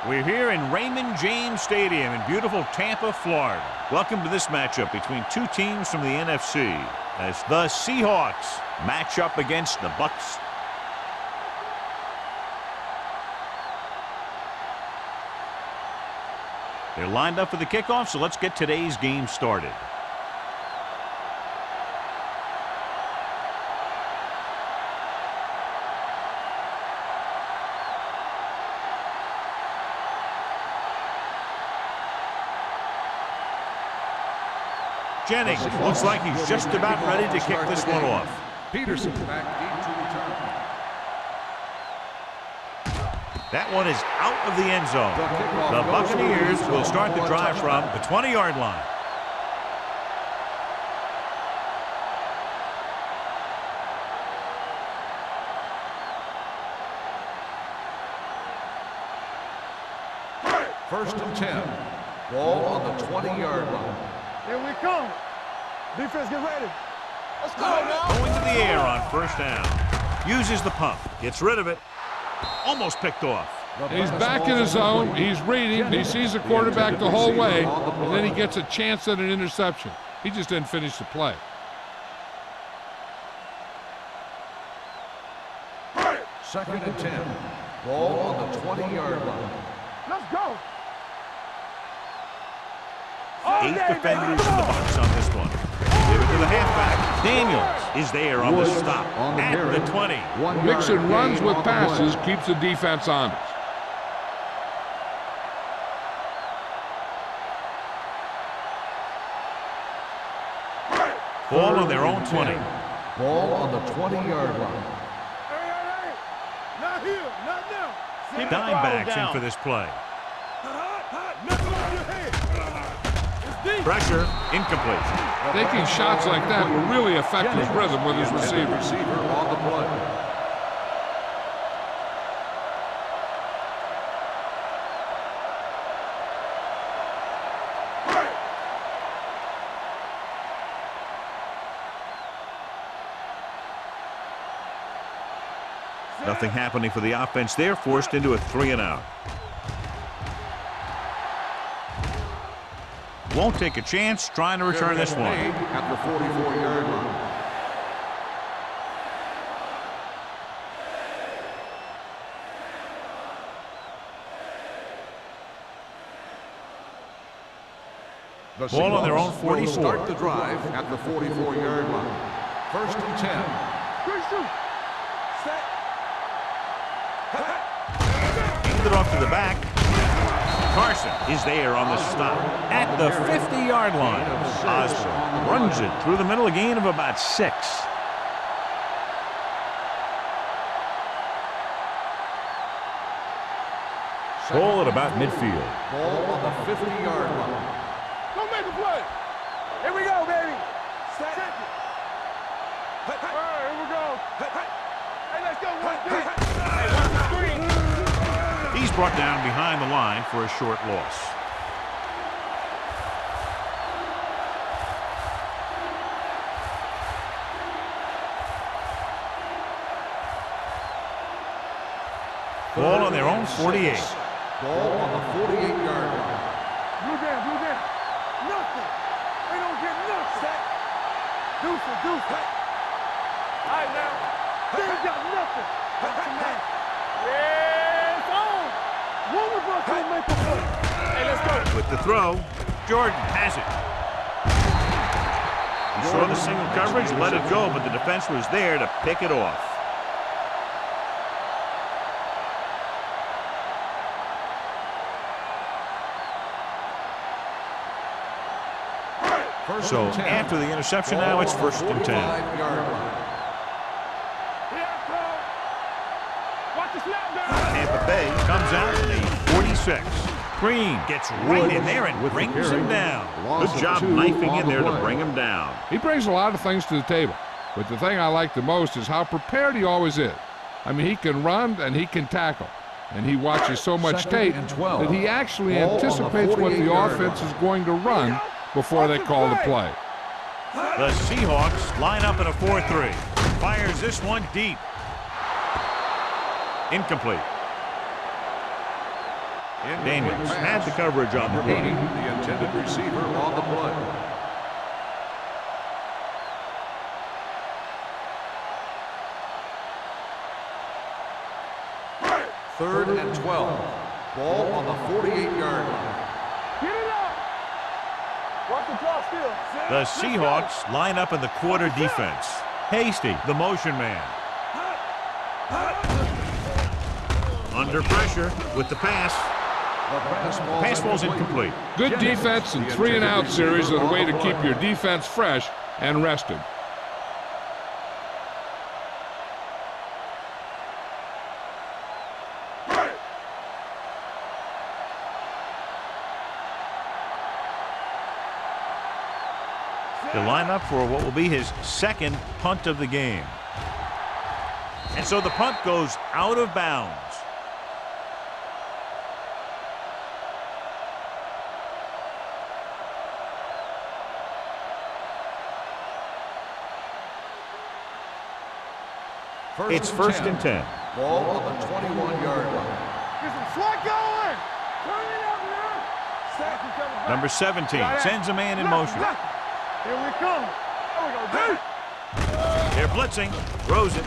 We're here in Raymond James Stadium in beautiful Tampa, Florida. Welcome to this matchup between two teams from the NFC as the Seahawks match up against the Bucs. They're lined up for the kickoff, so let's get today's game started. Jennings looks like he's just about ready to kick this one off. Peterson back deep to return. That one is out of the end zone. The Buccaneers will start the drive from the 20-yard line. First and 10. Ball on the 20-yard line. Here we come. Defense, get ready. Let's go now. Going to the air on first down. Uses the pump. Gets rid of it. Almost picked off. He's back in his zone. He's reading. He sees the quarterback the whole way, and then he gets a chance at an interception. He just didn't finish the play. Second and 10. Ball on the 20-yard line. Let's go. 8 defenders in the box on this one. Give it to the halfback. Daniels is there on the stop at the 20. Mixing runs with passes keeps the defense honest. Ball on their own 20. Ball on the 20-yard line. Hey. Not here. Not now. Dime backs in for this play. Nothing on your head. Pressure, incomplete. Taking shots like that will really affect his rhythm with his receiver. Receiver on the play. Nothing happening for the offense there, forced into a 3-and-out. Won't take a chance trying to return this one. At the 44-yard line. The Ball on their own 44. Start the drive at the 44-yard line. First and 10. Great shoot. Handed it off to the back. Carson is there on the stop at the 50-yard line. Osborne runs it through the middle, a gain of about 6. Ball at about midfield. Ball on the 50-yard line. Don't make a play. Here we go, baby. Set it. All right, here we go. Hey, let's go. 1, 2. He's brought down behind the line for a short loss. Ball on their own 48. Ball on the 48-yard line. Blue down. Nothing. They don't get nothing. Deuce. All right, now. They ain't got nothing. That's a man. Yeah, it's on. One of us will make a play. Hey, let's go. With the throw, Jordan has it. He saw the single coverage, let it go, but the defense was there to pick it off. So after the interception, now it's first and 10. Tampa Bay comes out in the 46. Green gets right in there and brings him down. Good job knifing in there to bring him down. He brings a lot of things to the table, but the thing I like the most is how prepared he always is. I mean, he can run and he can tackle, and he watches so much tape that he actually anticipates what the offense is going to run before they call the play. The Seahawks line up in a 4-3. Fires this one deep. Incomplete. Daniels had the coverage on the play. The intended receiver on the play. Third and 12. Ball on the 48-yard line. Get it out. Watch the draw still. The Seahawks line up in the quarter defense. Hasty, the motion man. Under pressure with the pass. Pass ball's incomplete. Good defense and 3-and-out series are the way to keep your defense fresh and rested. To line up for what will be his second punt of the game. And so the punt goes out of bounds. It's first and 10. Ball on the 21-yard line. Get some slack going. Turn it up now. Sack and cover back. Number 17 sends a man in motion. Here we come. There we go. They're blitzing. Throws it.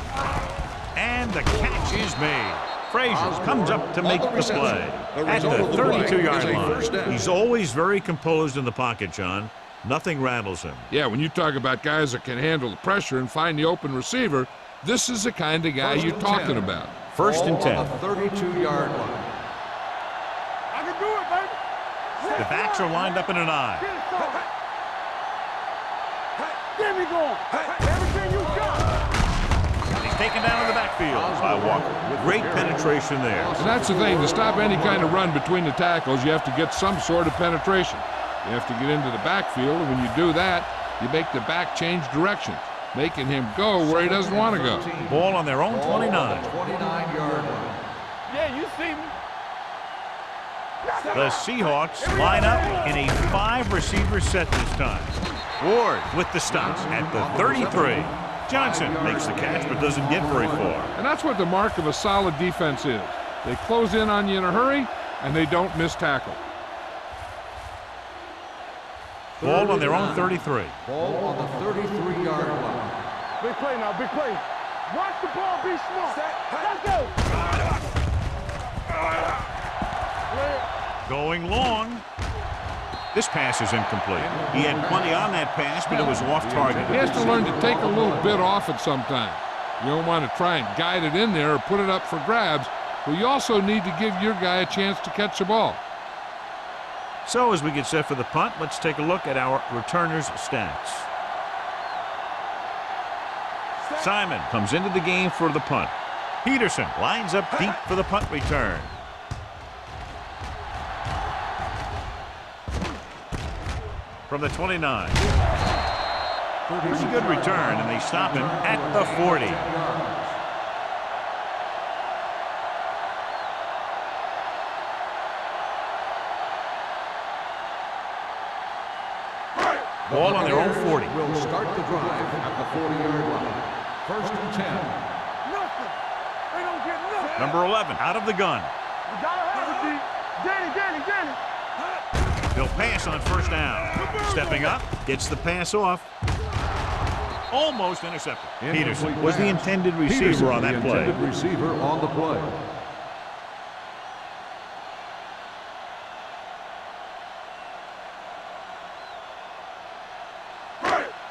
And the catch is made. Frazier comes up to make the play. At the 32-yard line. He's always very composed in the pocket, John. Nothing rattles him. Yeah, when you talk about guys that can handle the pressure and find the open receiver, this is the kind of guy you're talking about. First and 10. On the 32-yard line. I can do it, baby. The backs are lined up in an eye. Get it started. Get me going. Everything you got. He's taken down in the backfield by Walker. Great penetration there. And that's the thing. To stop any kind of run between the tackles, you have to get some sort of penetration. You have to get into the backfield, and when you do that, you make the back change directions, making him go where he doesn't want to go. Ball on their own 29. 29-yard line. Yeah, you see me. The Seahawks line up in a 5-receiver set this time. Ward with the stop at the 33. Johnson makes the catch but doesn't get very far. And that's what the mark of a solid defense is. They close in on you in a hurry, and they don't miss tackle. Ball on their own 33. Ball on the 33-yard line. Big play now, big play. Watch the ball, be smart. Let's go. Going long. This pass is incomplete. He had plenty on that pass, but it was off target. He has to learn to take a little bit off it sometime. You don't want to try and guide it in there or put it up for grabs, but you also need to give your guy a chance to catch the ball. So as we get set for the punt, let's take a look at our returners' stats. Simon comes into the game for the punt. Peterson lines up deep for the punt return. From the 29. Pretty good return, and they stop him at the 40. Ball on their own 40. Will start the drive at the 40-yard line. First and 10. Nothing. They don't get nothing. Number 11 out of the gun. You gotta have it, D. Danny. They'll pass on first down. Stepping up, gets the pass off. Almost intercepted. Peterson was the intended receiver on that play. Intended receiver on the play.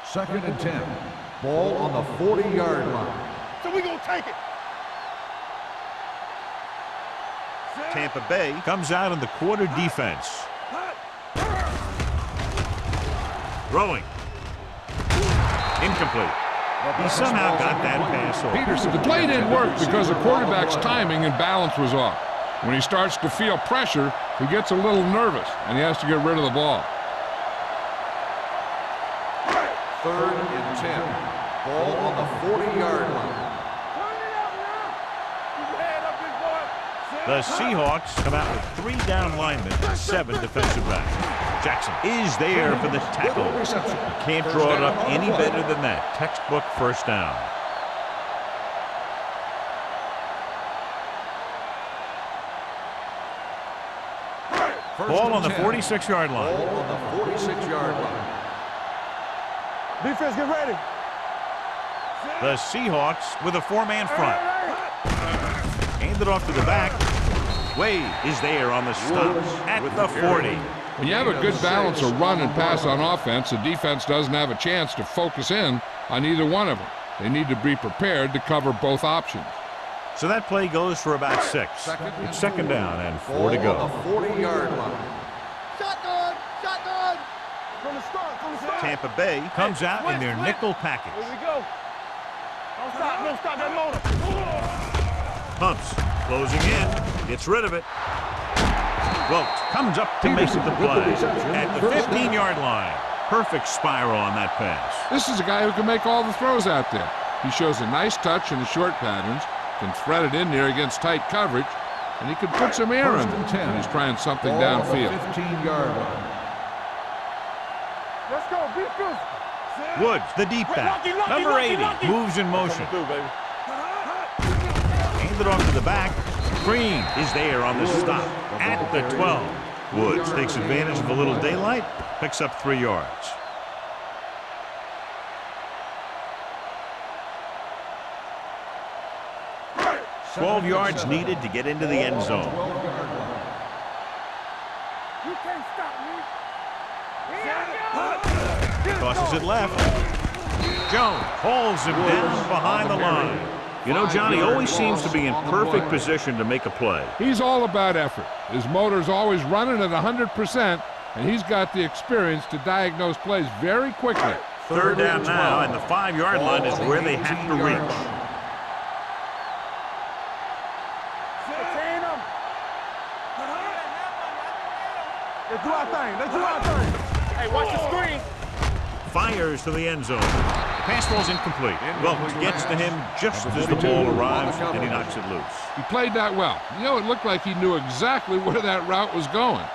Second and 10. Ball on the 40-yard line. So we gonna take it. Tampa Bay comes out in the quarter defense. Throwing. Incomplete. He somehow got that pass off. Peterson, the play didn't work because the quarterback's timing and balance was off. When he starts to feel pressure, he gets a little nervous, and he has to get rid of the ball. Third and 10. Ball on the 40-yard line. The Seahawks come out with 3 down linemen and 7 defensive backs. Jackson is there for the tackle. You can't draw it up any better than that. Textbook first down. Ball on the 46-yard line. Ball on the 46-yard line. Defense, get ready. The Seahawks with a four-man front. Hand it off to the back. Wade is there on the stop at the 40. When you have a good balance of run and pass on offense, the defense doesn't have a chance to focus in on either one of them. They need to be prepared to cover both options. So that play goes for about 6. It's second down and 4 to go. Ball on the 40-yard line. Shotgun, shotgun. From the start, from the start. Tampa Bay comes out in their nickel package. Here we go. Don't stop that motor. Pumps, closing in, gets rid of it. Wilkes comes up to make the play at the 15-yard line. Perfect spiral on that pass. This is a guy who can make all the throws out there. He shows a nice touch in the short patterns, can thread it in there against tight coverage, and he can put some air in it when he's trying something Ball on the downfield. 15-yard line. Let's go, be physical. Woods, the deep back. Number 80 moves in motion. Hand it off to the back. Green is there on the stop at the 12. Woods takes advantage of a little daylight, picks up 3 yards. Twelve yards needed to get into the end zone. You can't stop me. Tosses it left. Jones hauls him down behind the line. You know, Johnny always seems to be in perfect position to make a play. He's all about effort. His motor's always running at 100%, and he's got the experience to diagnose plays very quickly. Third down now, and the 5-yard line is where they have to reach. Let's do our thing. Let's do our thing. Hey, watch the screen. Fires to the end zone. The pass ball's incomplete. Wilkes gets to him just as the ball arrives, and he knocks it loose. He played that well. You know, it looked like he knew exactly where that route was going.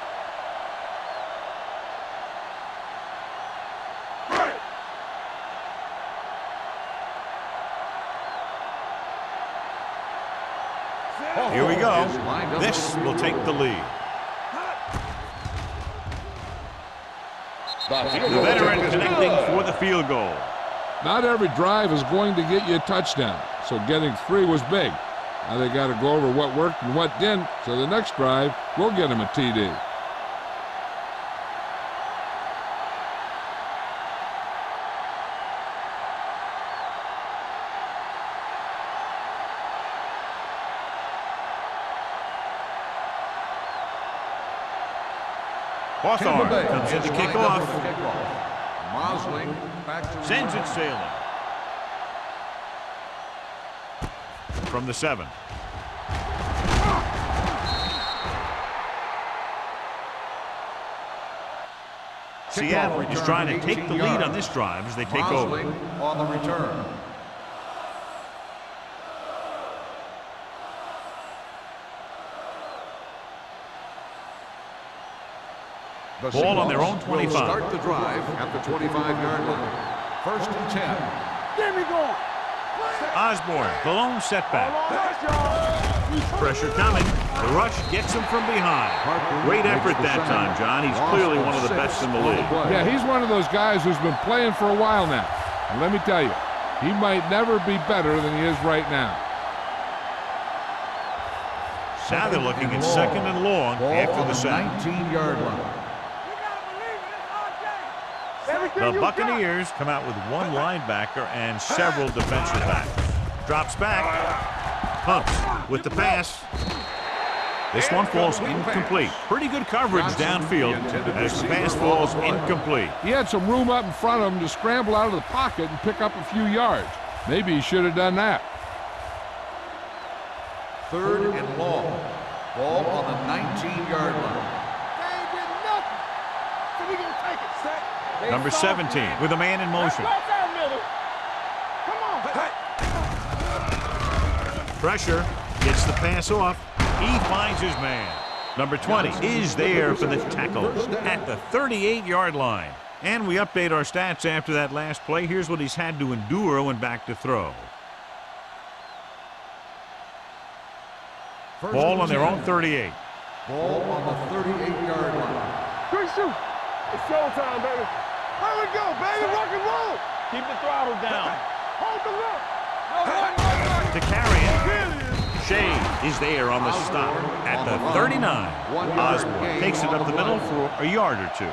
Here we go. This will take the lead. The veteran connecting for the field goal. Not every drive is going to get you a touchdown, so getting 3 was big. Now they got to go over what worked and what didn't, so the next drive will get him a TD. Hawthorne comes in to kick off. Mosling back to Sends it sailing. From the 7. Seattle is trying to take the lead on this drive as they take over. Mosling on the return. The Ball on their own Seahawks will 25. Start the drive at the 25-yard line. First and 10. Get me going. Osborne, the lone setback. Pressure coming. The rush gets him from behind. Great effort that time, John. He's clearly one of the best in the league. Yeah, he's one of those guys who's been playing for a while now. And let me tell you, he might never be better than he is right now. Now they're looking at second and long after the sack. 19-yard line. The Buccaneers come out with one linebacker and several defensive backs. Drops back. Pumps with the pass. This one falls incomplete. Pretty good coverage downfield as the pass falls incomplete. He had some room up in front of him to scramble out of the pocket and pick up a few yards. Maybe he should have done that. Third and long. Ball on the 19-yard line. They ain't getting nothing. So we gonna take it. Set. Number 17 with a man in motion. Pressure, gets the pass off. He finds his man. Number 20 is there for the tackle at the 38-yard line. And we update our stats after that last play. Here's what he's had to endure when back to throw. Ball on their own 38. Ball on the 38-yard line. Quick shoot. It's showtime, baby. Here we go, baby. Rock and roll. Keep the throttle down. Hold the look. To carry it. Shea is there on the stop at the 39. Osborne takes it up the middle for a yard or two.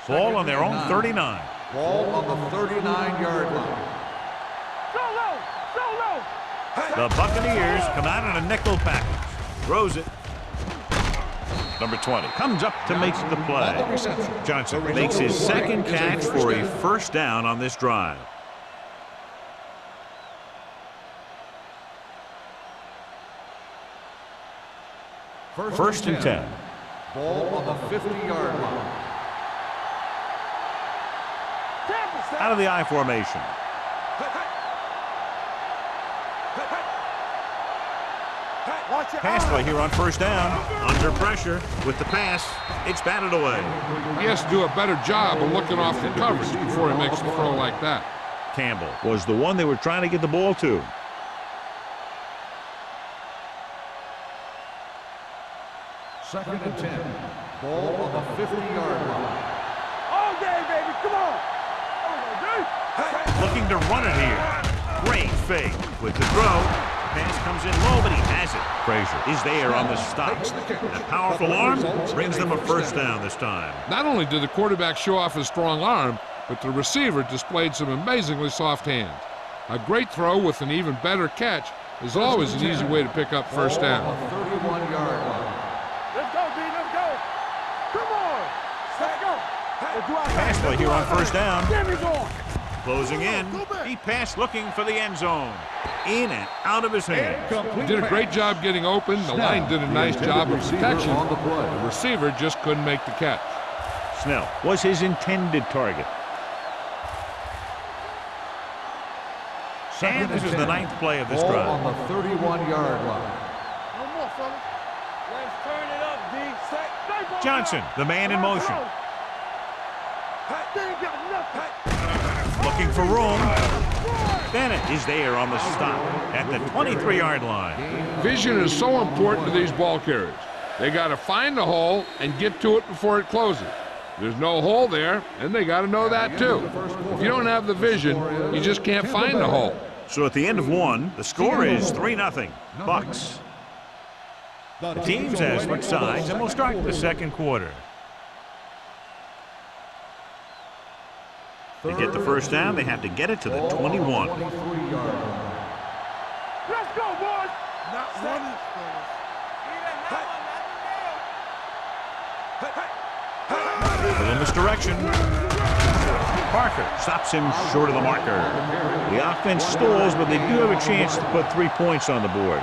Ball on their own 39. Ball on the 39-yard line. Solo. Solo. The Buccaneers come out in a nickel package. Throws it. Number 20 comes up to make the play. Johnson makes his second catch for a first down on this drive. First and 10. Ball on the 50-yard line. Out of the I formation. Pass play here on first down. Under pressure with the pass. It's batted away. He has to do a better job of looking off the coverage before he makes the throw like that. Campbell was the one they were trying to get the ball to. Second and 10. Ball on the 50-yard line. All day, baby. Come on. Looking to run it here. Great fake with the throw. Pass comes in low, but he has it. Frazier is there on the stop. That powerful arm brings them a first down this time. Not only did the quarterback show off his strong arm, but the receiver displayed some amazingly soft hands. A great throw with an even better catch is always an easy way to pick up first down. 31-yard line. Let's go, D. Let's go. Come on. Let's go. Pass play here on first down. Give me going. Closing in. He passed looking for the end zone. In and out of his hands. He did a great job getting open. The line did a nice job of protection. The receiver just couldn't make the catch. Snell was his intended target. And this is the ninth play of this Ball drive. on the 31-yard line. No more, fellas. Let's turn it up, D. Johnson, the man in motion. They ain't got nothing. Looking for room. Bennett is there on the stop at the 23-yard line. Vision is so important to these ball carriers. They got to find the hole and get to it before it closes. There's no hole there, and they got to know that too. If you don't have the vision, you just can't find the hole. So at the end of one, the score is 3-0. Bucks. The teams have switched sides, and we'll start the second quarter. To get the first down, they have to get it to the 21. Let's go, boys. Not one is A little misdirection. Parker stops him short of the marker. The offense stalls, but they do have a chance to put 3 points on the board.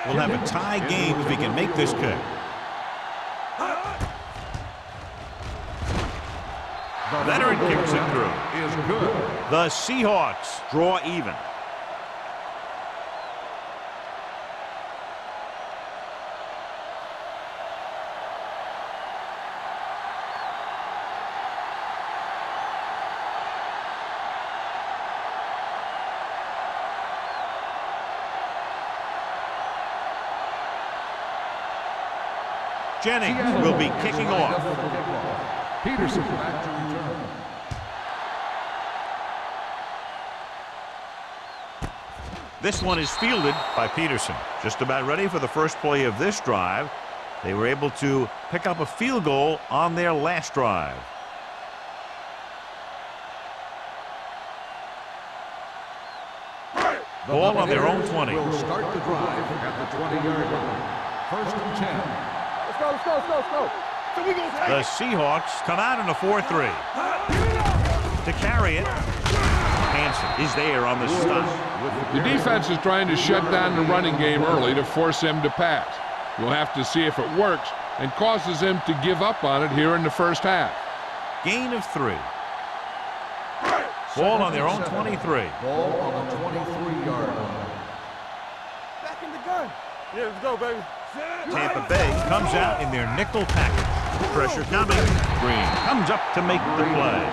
We'll have a tie game if we can make this kick. Veteran kicks it through. Is good. The Seahawks draw even. Jennings will be kicking off. Peterson back to return. This one is fielded by Peterson. Just about ready for the first play of this drive. They were able to pick up a field goal on their last drive. Ball on their own 20. Will start the drive at the 20-yard line. First and 10. Let's go, let's go, let's go, let's go. So we gonna take The Seahawks come out in a 4-3. To carry it, Hansen is there on the stop. The defense is trying to shut down the running game early to force him to pass. We'll have to see if it works and causes him to give up on it here in the first half. Gain of 3. Ball on their own 23. Ball on the 23-yard line. Back in the gun. Yeah, let's go, baby. Tampa Bay comes out in their nickel package. Pressure coming. Green comes up to make the play.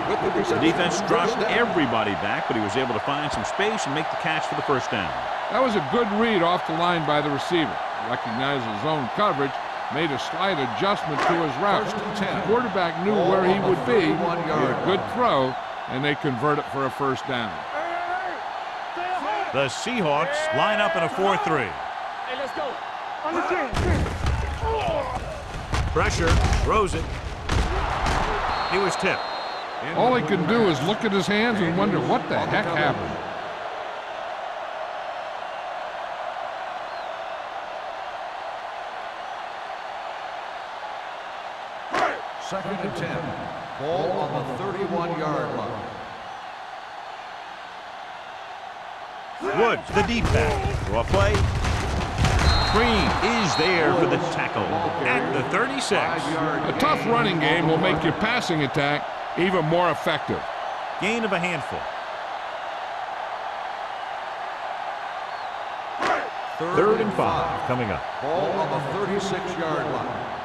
The defense dropped everybody back, but he was able to find some space and make the catch for the first down. That was a good read off the line by the receiver. Recognized his zone coverage, made a slight adjustment to his route. The quarterback knew where he would be. He had a good throw, and they convert it for a first down. The Seahawks line up in a 4-3. Hey, let's go. On the 10. Pressure, throws it. He was tipped. All he can do is look at his hands and wonder what the heck happened. Second and 10. Ball on the 31-yard line. Woods, the deep back. Draw play. Green is there for the tackle at the 36. A tough running game will make your passing attack even more effective. Gain of a handful. Third and 5 coming up. Ball on the 36-yard line.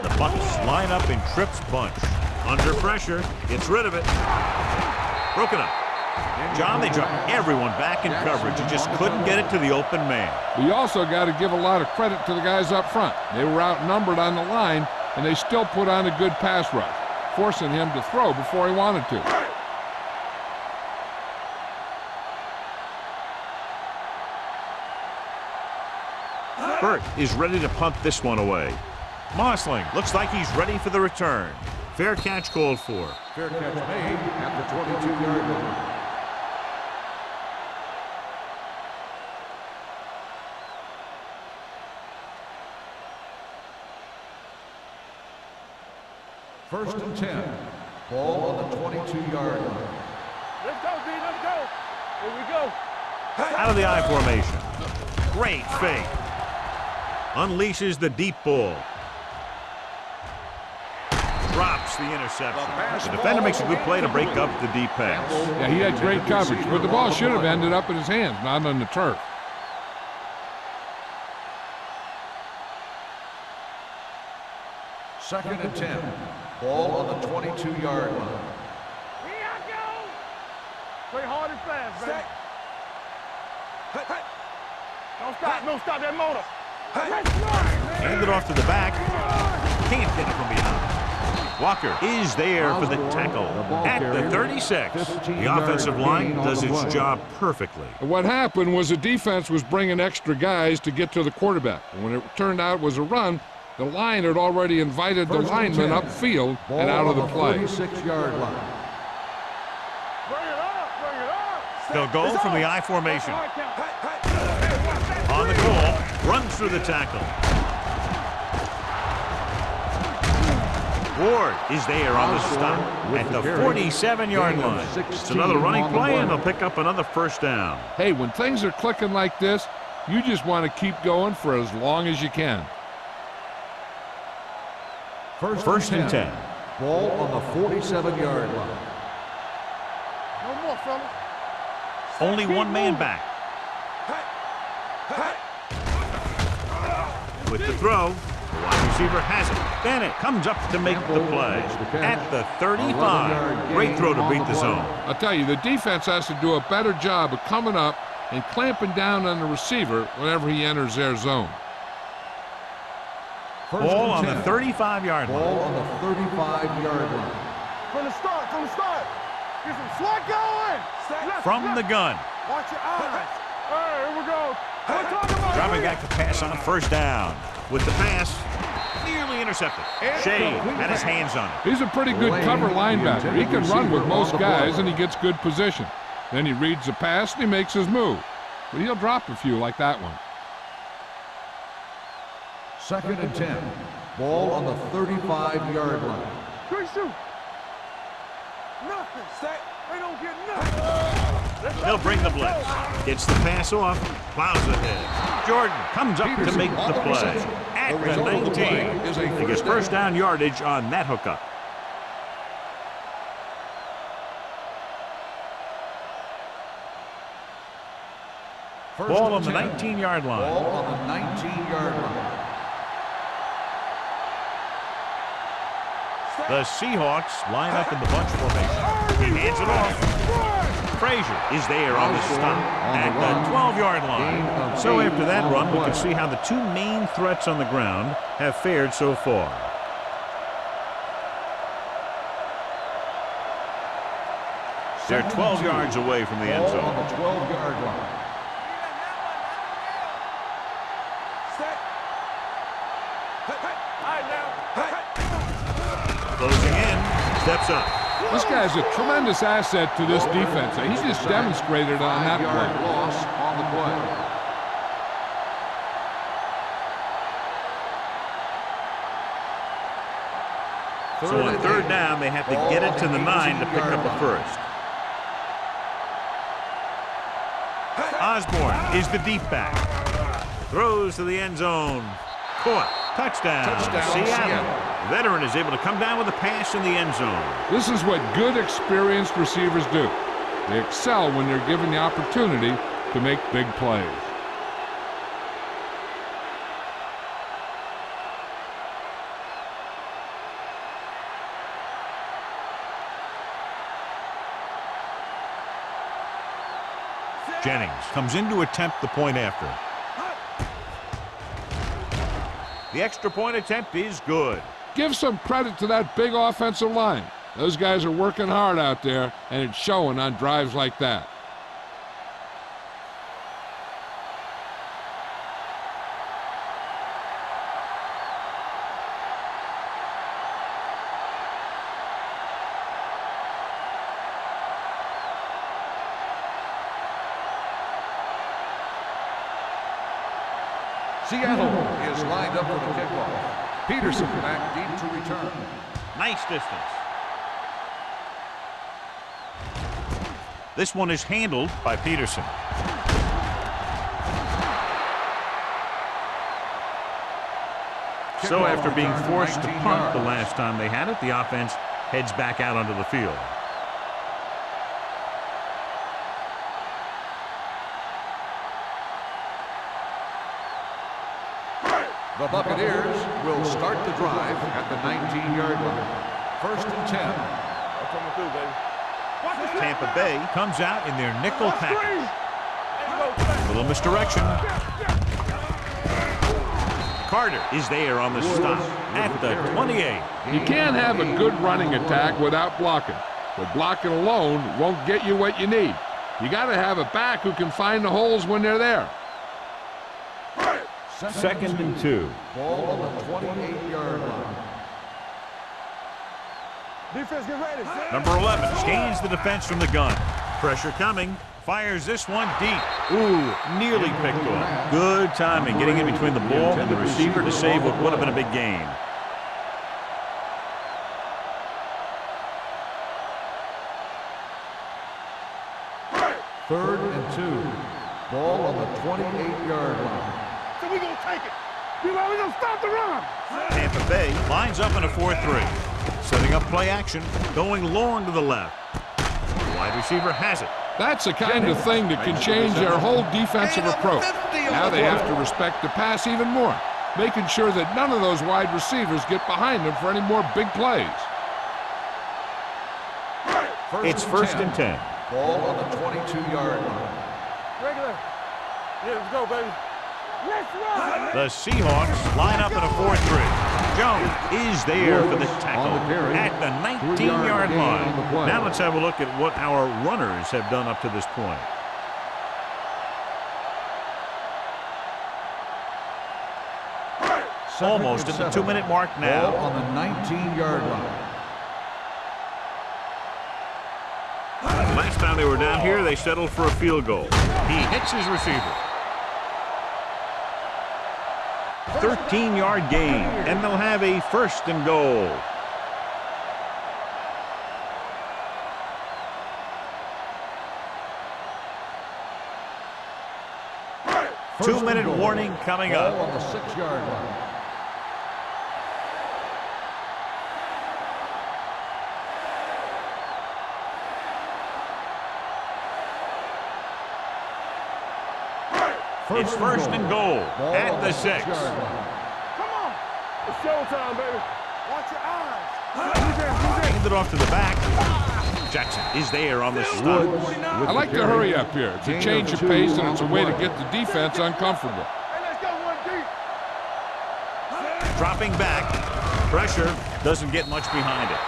The Bucs line up in trips bunch. Under pressure, gets rid of it. Broken up. John, they dropped everyone back in coverage. You just couldn't get it to the open man. But you also got to give a lot of credit to the guys up front. They were outnumbered on the line, and they still put on a good pass rush, forcing him to throw before he wanted to. Burt is ready to punt this one away. Mossling looks like he's ready for the return. Fair catch called for. Fair catch made at the 22-yard line. First and 10. Ball on the 22-yard line. Let's go, D. Let's go. Here we go. Out of the I formation. Great fake. Unleashes the deep ball. Drops the interception. The defender makes a good play to break up the deep pass. Yeah, he had great coverage, but the ball should have ended up in his hands, not on the turf. Second and 10. Ball on the 22-yard line. Here I go. Play hard and fast, baby. Don't stop. Don't stop that motor. Hand it off to the back. Can't get it from behind. Walker is there for the tackle at the 36. The offensive line does its job perfectly. What happened was the defense was bringing extra guys to get to the quarterback. And when it turned out it was a run, the line had already invited the linemen upfield and out of the play. 36-yard line. Bring it up. Bring it up. They'll go from the I formation. On the call, runs through the tackle. Ward is there on the stop at the 47-yard line. It's another running play, and they'll pick up another first down. Hey, when things are clicking like this, you just want to keep going for as long as you can. First and 10. Ball on the 47-yard line. No more, fellas. Only one man back. With the throw, the wide receiver has it. Bennett comes up to make the play at the 35. Great throw to beat the zone. I'll tell you, the defense has to do a better job of coming up and clamping down on the receiver whenever he enters their zone. Ball on the 35-yard line. Ball on the 35-yard line. From the start. Get some slot going. From the gun. Watch your eyes. All right, here we go. We're talking about Dropping back to pass on first down. With the pass, nearly intercepted. Shea had his hands on it. He's a pretty good cover linebacker. He can run with most guys, and he gets good position. Then he reads the pass, and he makes his move. But he'll drop a few like that one. Second and 10. Ball on the 35-yard line. Quick shoot. Nothing. Set. They don't get nothing. He'll bring the blitz. Gets the pass off. Plows ahead. Jordan comes up to make the play at the 19. He gets first down yardage on that hookup. Ball on the 19-yard line. Ball on the 19-yard line. The Seahawks line up in the bunch formation. He hands it off. Frazier is there on the stop at the 12-yard line. So after that run, we can see how the two main threats on the ground have fared so far. They're 12 yards away from the end zone. On the 12-yard line. Closing in, steps up. This guy's a tremendous asset to this defense. He's just demonstrated on that Five-yard play. loss on the play. So on third down, they have to get it to the 9 to pick up a first. Osborne is the deep back. Throws to the end zone. Caught. Touchdown. Seattle. The veteran is able to come down with a pass in the end zone. This is what good, experienced receivers do. They excel when they're given the opportunity to make big plays. Jennings comes in to attempt the point after. The extra point attempt is good. Give some credit to that big offensive line. Those guys are working hard out there, and it's showing on drives like that. Seattle is lined up for the kickoff. Peterson back deep to return. Nice distance. This one is handled by Peterson. So after being forced to punt the last time they had it, the offense heads back out onto the field. The Buccaneers will start the drive at the 19-yard line. First and 10. Tampa Bay comes out in their nickel package. Little misdirection. Carter is there on the stop at the 28. You can't have a good running attack without blocking, but blocking alone won't get you what you need. You got to have a back who can find the holes when they're there. Second and 2. Ball on the 28-yard line. Defense, get ready. Number 11 scans the defense from the gun. Pressure coming. Fires this one deep. Ooh, nearly picked off. Good timing, getting in between the ball and the receiver to save what would have been a big gain. Third and 2. Ball on the 28-yard line. So we're going to take it. We're going to stop the run. Tampa Bay lines up in a 4-3. Setting up play action, going long to the left. The wide receiver has it. That's the kind of thing that can change their whole defensive approach. Now they have to respect the pass even more, making sure that none of those wide receivers get behind them for any more big plays. It's first and 10. Ball on the 22-yard line. Regular. Yeah, let's go, baby. Let's run. The Seahawks line up in a 4-3. Jones is there for the tackle at the 19-yard line. Now let's have a look at what our runners have done up to this point. Almost at the 2-minute mark now. Ball on the 19-yard line. Last time they were down here, they settled for a field goal. He hits his receiver. 13-yard gain, and they'll have a first and goal. Two-minute warning coming Ball up. on the 6-yard line. It's first and goal at the 6. Come on. It's showtime, baby. Watch your eyes. Hand it off to the back. Jackson is there on the stop. I like to hurry up here. It's a change of pace, and it's a way to get the defense uncomfortable. Hey, let's go one deep. Dropping back. Pressure doesn't get much behind it.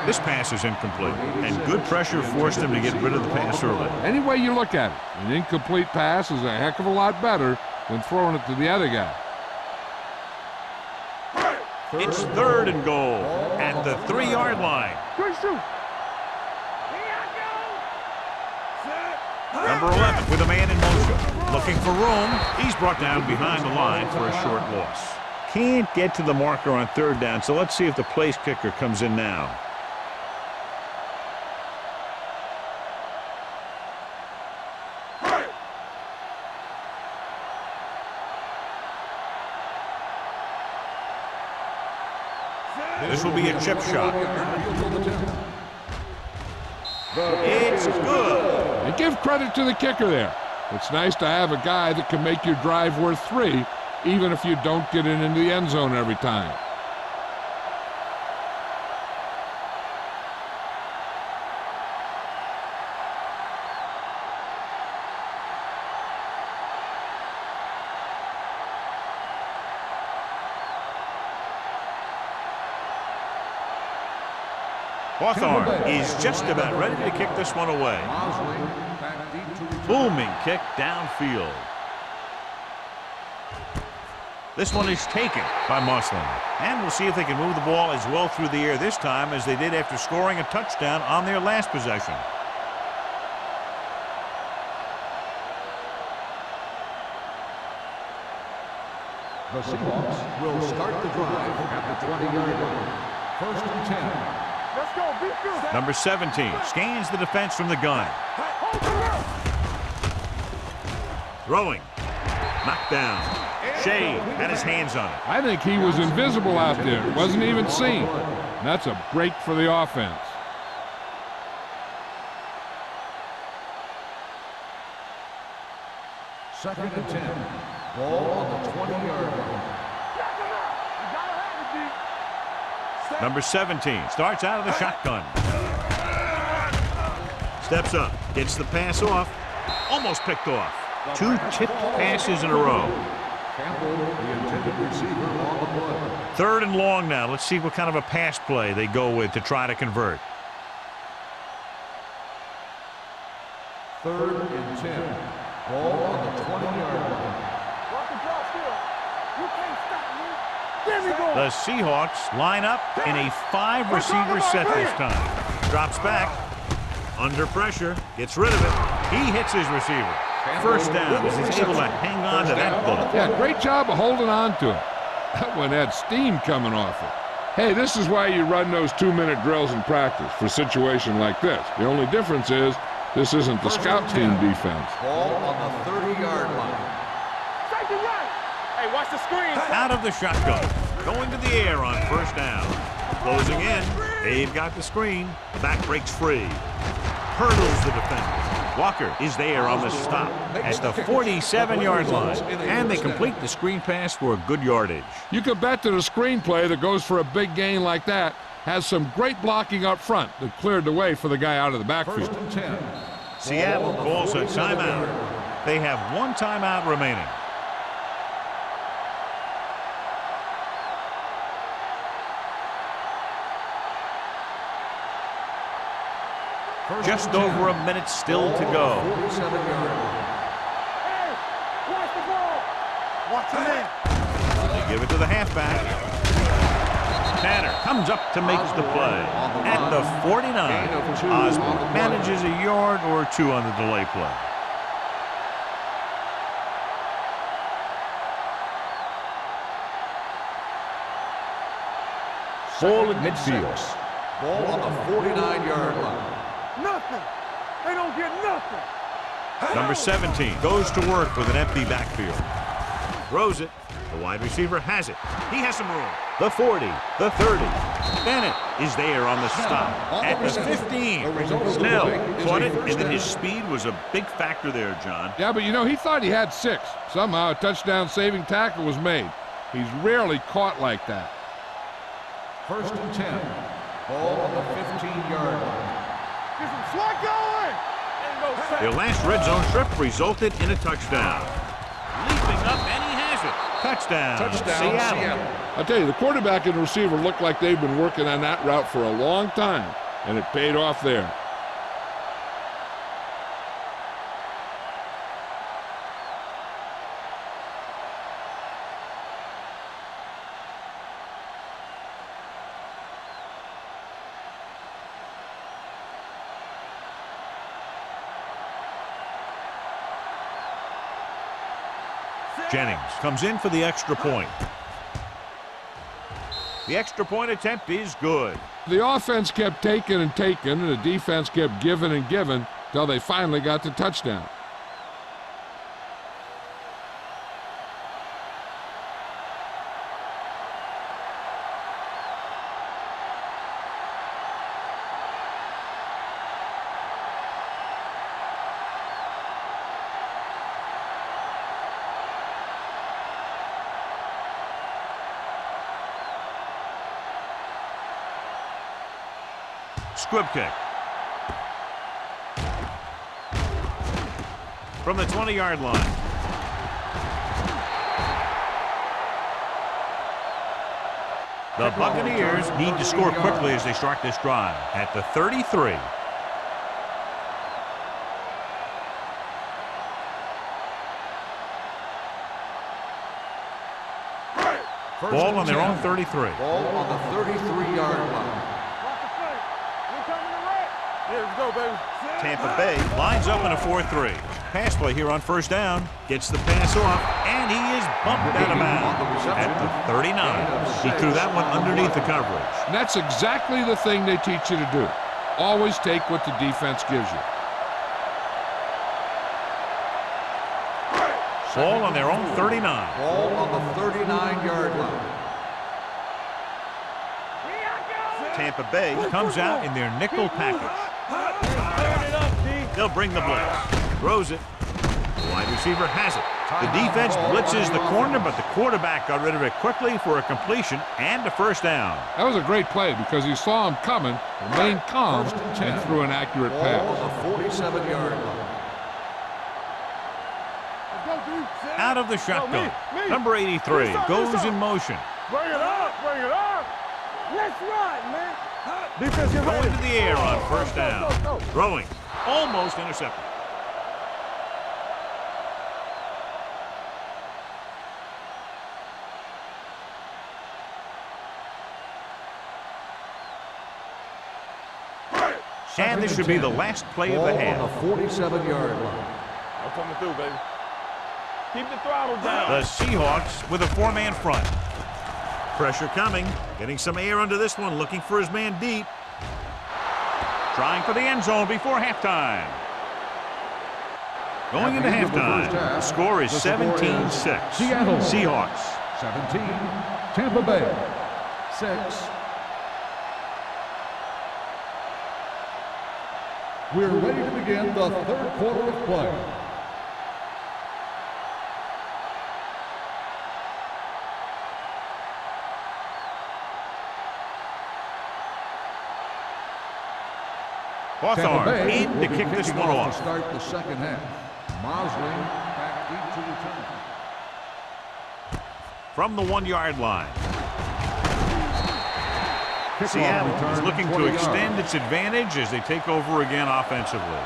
This pass is incomplete, and good pressure forced him to get rid of the pass early. Any way you look at it, an incomplete pass is a heck of a lot better than throwing it to the other guy. It's third and goal at the 3-yard line. Good shoot. Number 11 with a man in motion. Looking for room. He's brought down behind the line for a short loss. Can't get to the marker on third down, so let's see if the place kicker comes in now. This will be a chip shot. It's good. And give credit to the kicker there. It's nice to have a guy that can make your drive worth 3, even if you don't get it into the end zone every time. Hawthorne is just about ready to kick this one away. Booming kick downfield. This one is taken by Mosley. And we'll see if they can move the ball as well through the air this time as they did after scoring a touchdown on their last possession. The Seahawks will start the drive at the 20-yard line. First and 10. Let's go. Be good. Number 17 scans the defense from the gun. Throwing. Knocked down. Shea had his hands on it. I think he was invisible out there. Wasn't even seen. And that's a break for the offense. Second and 10. Ball on the 20-yard line. Number 17 starts out of the shotgun. Steps up, gets the pass off, almost picked off. 2 tipped passes in a row. Campbell, the intended receiver on the play. Third and long now. Let's see what kind of a pass play they go with to try to convert. Third and 10. Ball on the 20-yard line. The Seahawks line up in a 5-receiver set this time. Drops back. Under pressure. Gets rid of it. He hits his receiver. First down as he's able to hang on to that ball. Yeah, great job of holding on to it. That one had steam coming off it. Hey, this is why you run those 2-minute drills in practice for a situation like this. The only difference is this isn't the scout team defense. Ball on the 30-yard line. Hey, watch the screen. Out of the shotgun. Going to the air on first down. Closing in. They've got the screen. The back breaks free. Hurdles the defender. Walker is there on the stop at the 47-yard line. And they complete the screen pass for a good yardage. You can bet that a screenplay that goes for a big gain like that has some great blocking up front that cleared the way for the guy out of the backfield. First and 10. Seattle calls a timeout. They have 1 timeout remaining. Just over a minute still to go. 47-yard line. Hey, watch the ball. Watch the man. They give it to the halfback. Tanner comes up to make the play. At the 49, Osborne manages a yard or 2 on the delay play. Ball at midfield. Ball on the 49-yard line. Nothing. They don't get nothing. Number 17 goes to work with an empty backfield. Throws it. The wide receiver has it. He has some room. The 40, the 30. Bennett is there on the stop at the 15. Snell caught it, and then his speed was a big factor there, John. Yeah, but you know, he thought he had 6. Somehow a touchdown-saving tackle was made. He's rarely caught like that. 1st and 10. Ball on the 15-yard line. Get some swag going! Their last red zone trip resulted in a touchdown. Leaping up, and he has it. Touchdown, Seattle. I'll tell you, the quarterback and the receiver look like they've been working on that route for a long time, and it paid off there. Jennings comes in for the extra point. The extra point attempt is good. The offense kept taking and taking, and the defense kept giving and giving till they finally got the touchdown. Squib kick. From the 20-yard line. The Buccaneers need to score quickly as they start this drive at the 33. Ball on their own 33. Ball on the 33-yard line. Let's go, baby. Tampa Bay lines up in a 4-3. Pass play here on 1st down. Gets the pass off, and he is bumped out of bounds at the 39. He threw that one underneath the coverage. And that's exactly the thing they teach you to do. Always take what the defense gives you. Ball on their own 39. Ball on the 39-yard line. Tampa Bay comes out in their nickel package. They'll bring the blitz. Throws it. The wide receiver has it. The defense blitzes the corner, but the quarterback got rid of it quickly for a completion and a 1st down. That was a great play because he saw him coming, remained calm, and threw an accurate pass. Ball on the 47-yard line. Out of the shotgun. Number 83 goes in motion. Bring it up, bring it up. Let's run, man. Defense, get ready. Going to the air on 1st down. Throwing. Almost intercepted. And this should be the last play of the half. Ball on the 47-yard line. I'm coming through, baby. Keep the throttle down. The Seahawks with a 4-man front. Pressure coming. Getting some air under this one. Looking for his man deep. Trying for the end zone before halftime. Going into halftime. The score is 17-6. Seattle. Seahawks. 17. Tampa Bay. 6. We're ready to begin the 3rd quarter of play. Hawthorne in to kick this one off. To start the 2nd half. Mosley back deep to return. From the 1-yard line. Seattle is looking to extend its advantage as they take over again offensively.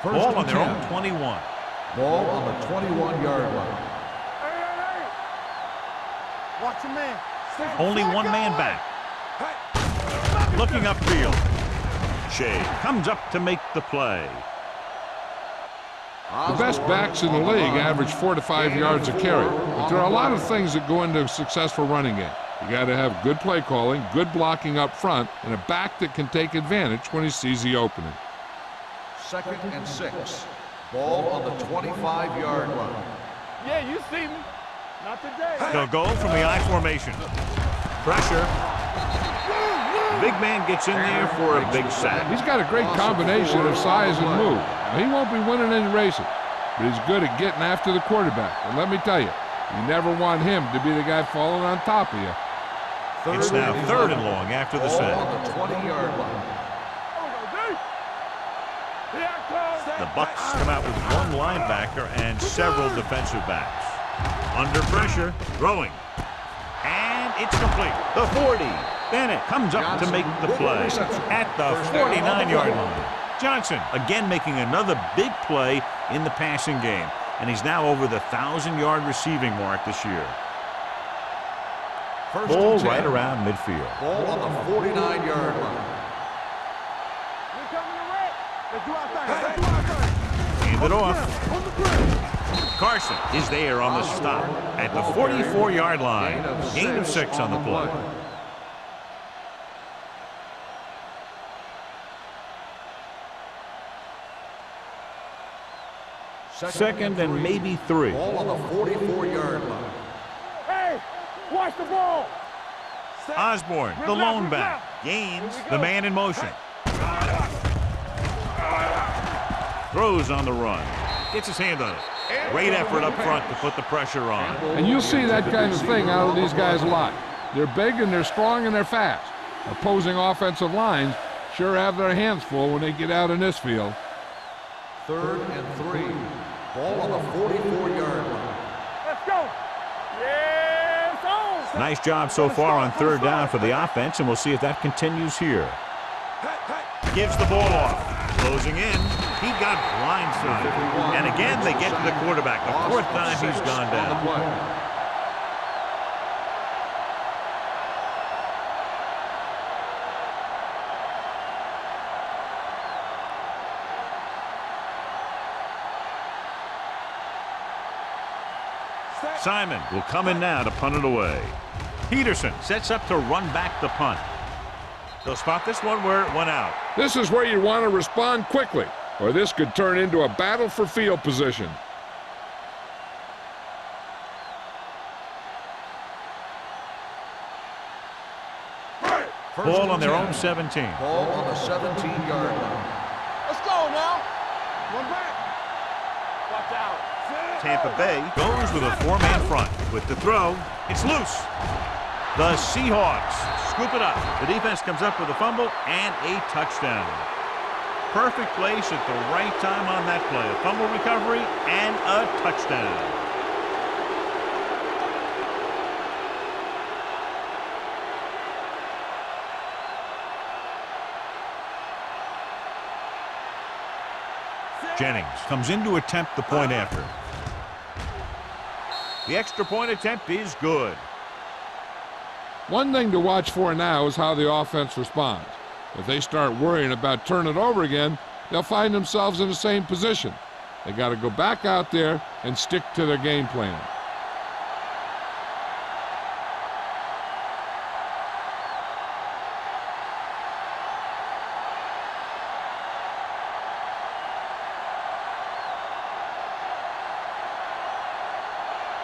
Ball on their own 21. Ball on the 21-yard line. Watch your man. Only one man back. Looking upfield. Shea comes up to make the play. The best backs in the league average 4 to 5 yards a carry. But there are a lot of things that go into a successful running game. You got to have good play calling, good blocking up front, and a back that can take advantage when he sees the opening. 2nd and 6. Ball on the 25-yard line. Yeah, you see me. Not today. They'll go from the I formation. Pressure. The big man gets in there for a big sack. He's got a great combination of size and move. Now, he won't be winning any races, but he's good at getting after the quarterback. And let me tell you, you never want him to be the guy falling on top of you. It's now 3rd and long after the set. On the 20-yard line. The Bucks come out with one linebacker and several defensive backs. Under pressure, throwing. And it's complete. The 40. Bennett comes up to make the play at the 49-yard line. Johnson again making another big play in the passing game. And he's now over the 1,000-yard receiving mark this year. Ball right around midfield. Ball on the 49-yard line. Hand it off. Carson is there on the stop at the 44-yard line. Gain of 6 on the play. Second and maybe 3. Ball on the 44-yard line. Hey, watch the ball. Osborne, the lone back, gains the man in motion. Throws on the run. Gets his hand on it. Great effort up front to put the pressure on. And you'll see that kind of thing out of these guys a lot. They're big and they're strong and they're fast. Opposing offensive lines sure have their hands full when they get out in this field. 3rd and 3. Ball on the 44-yard line. Let's go. Yes, on. Nice job so far on 3rd down for the offense, and we'll see if that continues here. Gives the ball off. Closing in. He got blindsided. And again, they get to the quarterback. The 4th time he's gone down. Simon will come in now to punt it away. Peterson sets up to run back the punt. They'll spot this one where it went out. This is where you want to respond quickly, or this could turn into a battle for field position. Ball on their own 17. Ball on the 17-yard line. Let's go now. Run back. Watch out. Tampa Bay goes with a 4-man front. With the throw, it's loose. The Seahawks scoop it up. The defense comes up with a fumble and a touchdown. Perfect place at the right time on that play. A fumble recovery and a touchdown. Jennings comes in to attempt the point after. The extra point attempt is good. One thing to watch for now is how the offense responds. If they start worrying about turning it over again, they'll find themselves in the same position. They got to go back out there and stick to their game plan.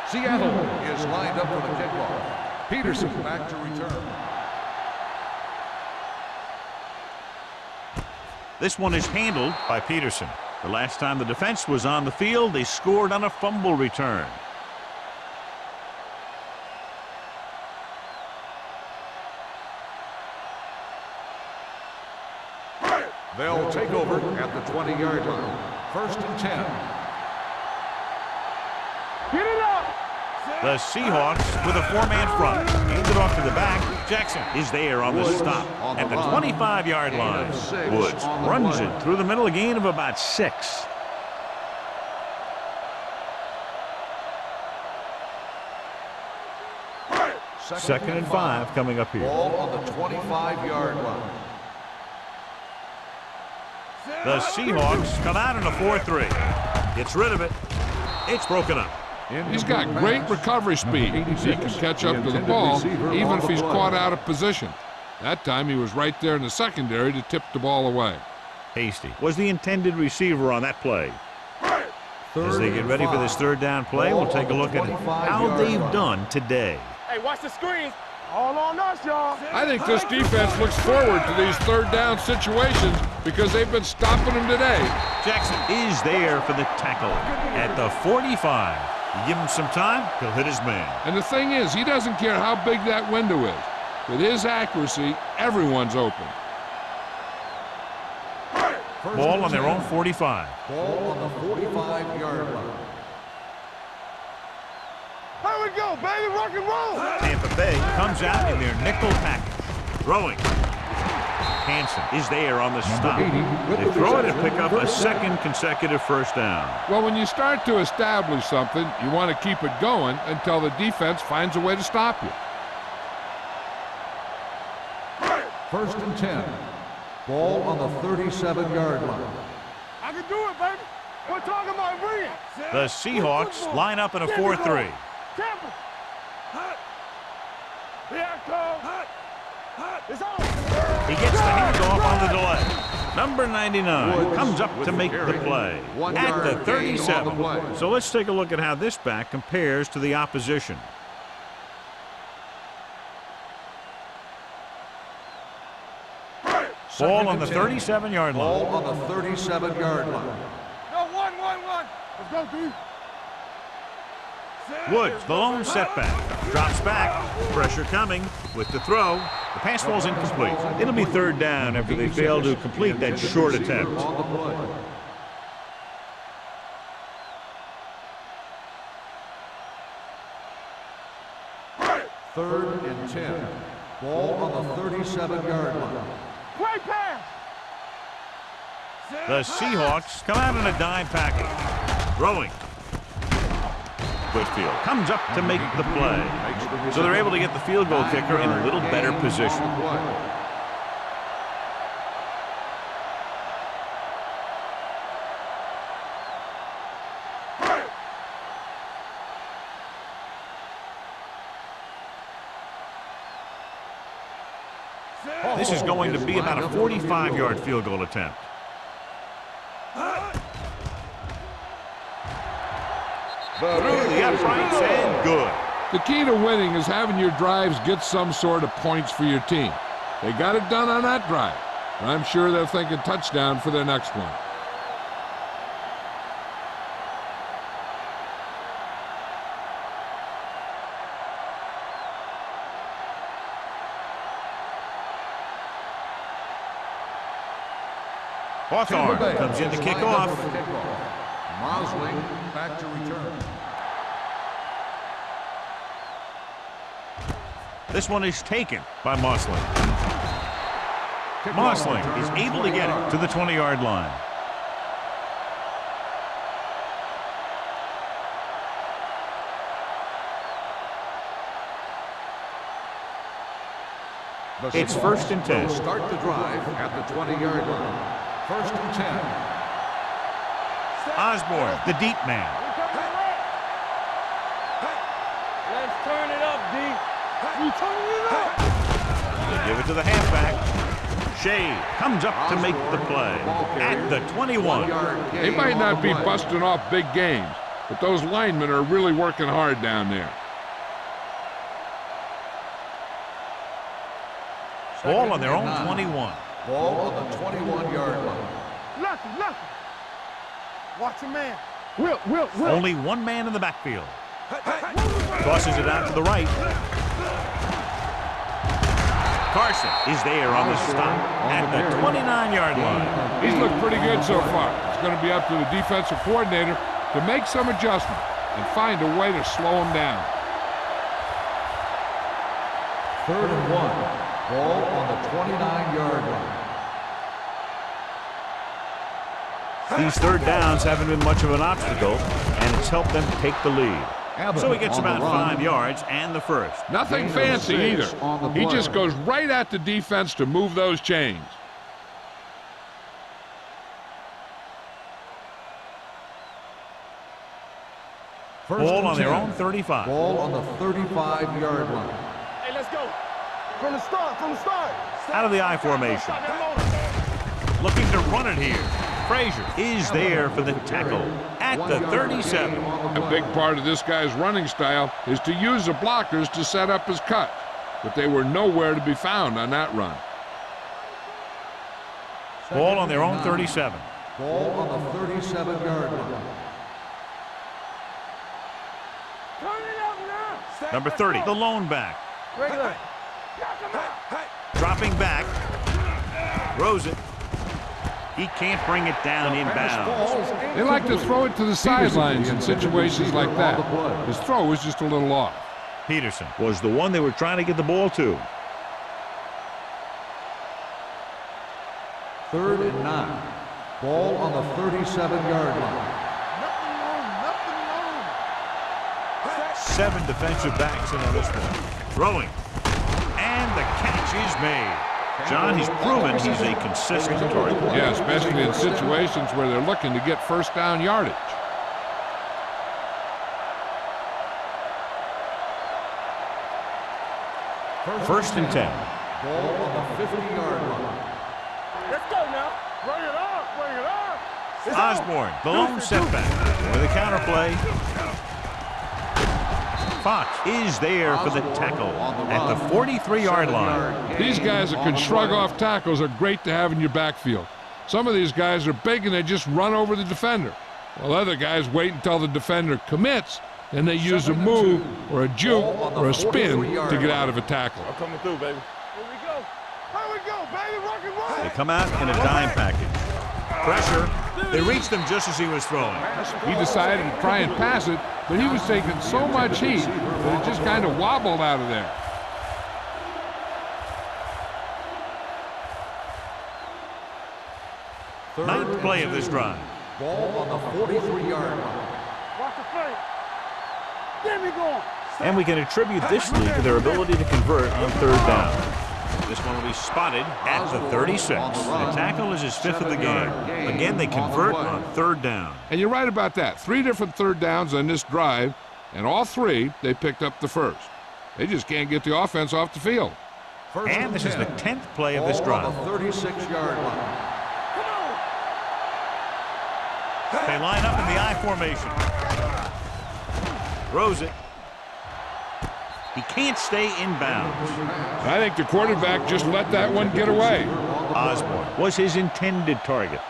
Seattle is lined up for the kickoff. Peterson back to return. This one is handled by Peterson. The last time the defense was on the field, they scored on a fumble return. They'll take over at the 20-yard line. 1st and 10. Get it up. The Seahawks with a 4-man front. Hands it off to the back. Jackson is there on the stop at the 25-yard line. Woods runs it through the middle, a gain of about 6. Second and 5 coming up here. Ball on the 25-yard line. The Seahawks come out in a 4-3. Gets rid of it. It's broken up. He's got great recovery speed. He can catch up to the ball even if he's caught out of position. That time he was right there in the secondary to tip the ball away. Hasty was the intended receiver on that play. As they get ready for this third down play, we'll take a look at how they've done today. Hey, watch the screen. All on us, y'all. I think this defense looks forward to these third down situations because they've been stopping them today. Jackson is there for the tackle at the 45. You give him some time, he'll hit his man. And the thing is, he doesn't care how big that window is. With his accuracy, everyone's open. Ball on their own 45. Ball on the 45-yard line. Here we go, baby, rock and roll. Tampa Bay comes out in their nickel package. Throwing. Hansen is there on the stop. They throw it and pick up a second consecutive first down. Well, when you start to establish something, you want to keep it going until the defense finds a way to stop you. First and 10. Ball on the 37-yard line. I can do it, baby. We're talking about brilliant. The Seahawks line up in a 4-3. Tampa. Here I come. It's on. He gets the handoff on the delay. Number 99 comes up to make the play at the 37. So let's take a look at how this back compares to the opposition. Ball on the 37-yard line. Ball on the 37-yard line. No, one. Let's go, D. Woods, the lone setback. Drops back. Pressure coming with the throw. The pass falls incomplete. It'll be third down after they fail to complete that short attempt. On the play. Third and 10. Ball on the 37-yard line. Great pass. The Seahawks come out in a dime package. Throwing. Whitfield comes up to make the play. So they're able to get the field goal kicker in a little better position. This is going to be about a 45-yard field goal attempt. Through the uprights and good. The key to winning is having your drives get some sort of points for your team. They got it done on that drive, and I'm sure they're thinking touchdown for their next one. Hawthorne comes in to kick off. Mosley back to return. This one is taken by Mosley. Mosley is able to get it to the 20-yard line. It's first and 10. Start the drive at the 20-yard line. First and 10. Osborne, the deep man. Let's turn it up, D. We turn it up. They give it to the halfback. Shea comes up to make the play at the 21. They might not be busting off big games, but those linemen are really working hard down there. Ball on their own 21. Ball on the 21-yard line. Lucky. Watch a man. Will. Only one man in the backfield. Tosses it out to the right. Carson is there on the stop at the 29-yard line. He's looked pretty good so far. It's going to be up to the defensive coordinator to make some adjustment and find a way to slow him down. Third and 1. Ball on the 29-yard line. These third downs haven't been much of an obstacle, and it's helped them take the lead. So he gets about 5 yards and the first. Nothing fancy either. He just goes right at the defense to move those chains. Ball on their own 35. Ball on the 35-yard line. Hey, let's go. From the start, from the start. Out of the I formation. Looking to run it here. Frazier is there for the tackle at the 37. A big part of this guy's running style is to use the blockers to set up his cut, but they were nowhere to be found on that run. Ball on their own 37. Ball on the 37-yard line. Turn it up now. Number 30, the lone back. Regular. Dropping back. Throws it. He can't bring it down inbounds. They like to throw it to the sidelines in situations like that. His throw was just a little off. Peterson was the one they were trying to get the ball to. 3rd and 9. Ball on the 37-yard line. 7 defensive backs in on this one. Throwing. And the catch is made. John, he's proven he's a consistent target. Yeah, especially in situations where they're looking to get first down yardage. First and 10. Ball on the 50-yard line. Let's go now. Bring it up, bring it up. Osborne, the lone setback. With a counter play. Fox is there for the tackle at the 43-yard line. These guys that can shrug off tackles are great to have in your backfield. Some of these guys are big and they just run over the defender, while other guys wait until the defender commits, and they use a move or a juke or a spin to get out of a tackle. I'm coming through, baby. Here we go. Here we go, baby. Rock and roll. They come out in a dime package. Pressure. They reached him just as he was throwing. He decided to try and pass it, but he was taking so much heat that it just kind of wobbled out of there. Ninth play of this drive. Ball on the 43-yard line. Watch the play. Get me going. And we can attribute this lead to their ability to convert on 3rd down. This one will be spotted at the 36. The tackle is his 5th of the game. Again, they convert on 3rd down. And you're right about that. 3 different 3rd downs on this drive, and all 3 they picked up the first. They just can't get the offense off the field. And this is the 10th play of this drive. Ball on the 36-yard line. They line up in the I formation. Throws it. He can't stay inbounds. I think the quarterback just let that one get away. Osborne was his intended target.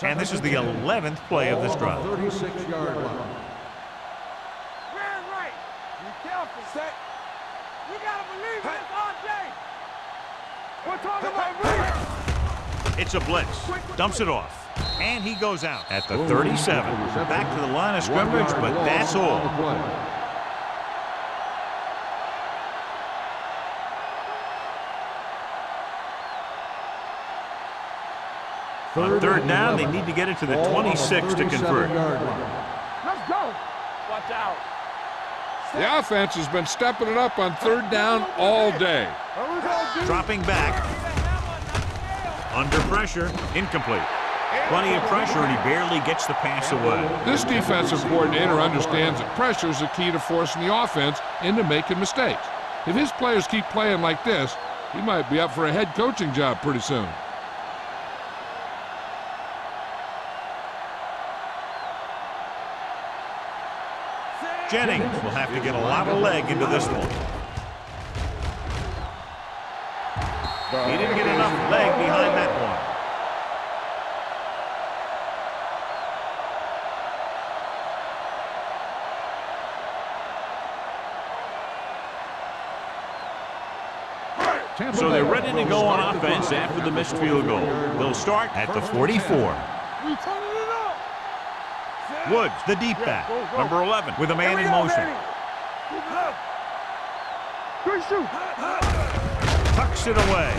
And this is the 11th play of this drive. 36-yard line. Ran right. Be careful. Set. You gotta believe this all day. We're talking about me. It's a blitz. Dumps it off. And he goes out at the 37. Back to the line of scrimmage, but that's all. On 3rd down, they need to get it to the 26 to convert. Let's go. Watch out. The offense has been stepping it up on 3rd down all day. Here we go, dude. Dropping back. Under pressure. Incomplete. Plenty of pressure, and he barely gets the pass away. This defensive coordinator understands that pressure is the key to forcing the offense into making mistakes. If his players keep playing like this, he might be up for a head coaching job pretty soon. Jennings will have to get a lot of leg into this one. He didn't get enough leg behind that one. So they're ready to go on offense after the missed field goal. They'll start at the 44. We turning it up. Woods, the deep back, number 11, with a man in motion. Good shoot. Tucks it away.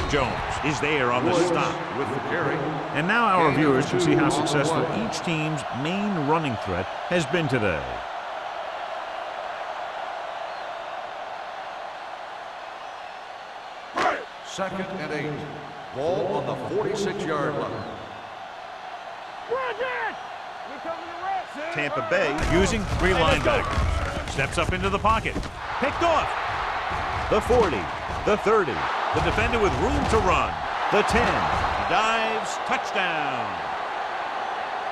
Jones is there on the stop with the carry. And now our viewers can see how successful each team's main running threat has been today. Second and 8. Ball on the 46-yard line. Tampa Bay using 3 linebackers. Steps up into the pocket. Picked off. The 40, the 30. The defender with room to run. The 10. He dives. Touchdown.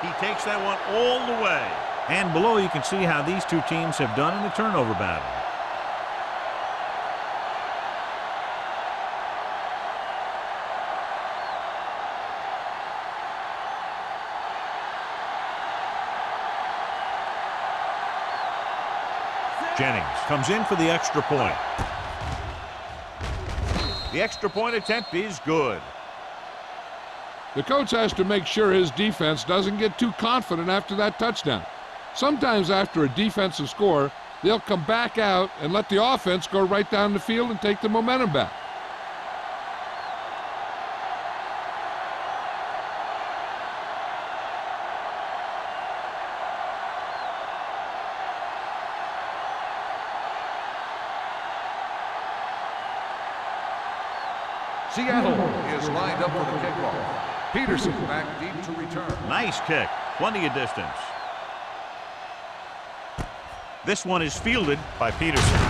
He takes that one all the way. And below you can see how these two teams have done in the turnover battle. Jennings comes in for the extra point. The extra point attempt is good. The coach has to make sure his defense doesn't get too confident after that touchdown. Sometimes after a defensive score, they'll come back out and let the offense go right down the field and take the momentum back. Seattle is lined up for the kickoff. Peterson back deep to return. Nice kick. Plenty of distance. This one is fielded by Peterson.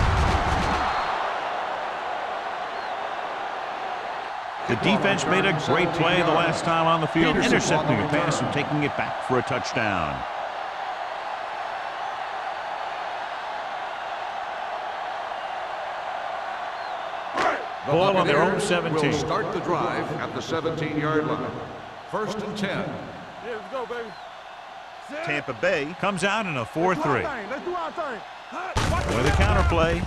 The defense made a great play the last time on the field, intercepting a pass and taking it back for a touchdown. Ball on their own 17. Will start the drive at the 17-yard line. 1st and 10. Yeah, let's go, baby. Tampa Bay comes out in a 4-3. Let's do our thing. With a counter play.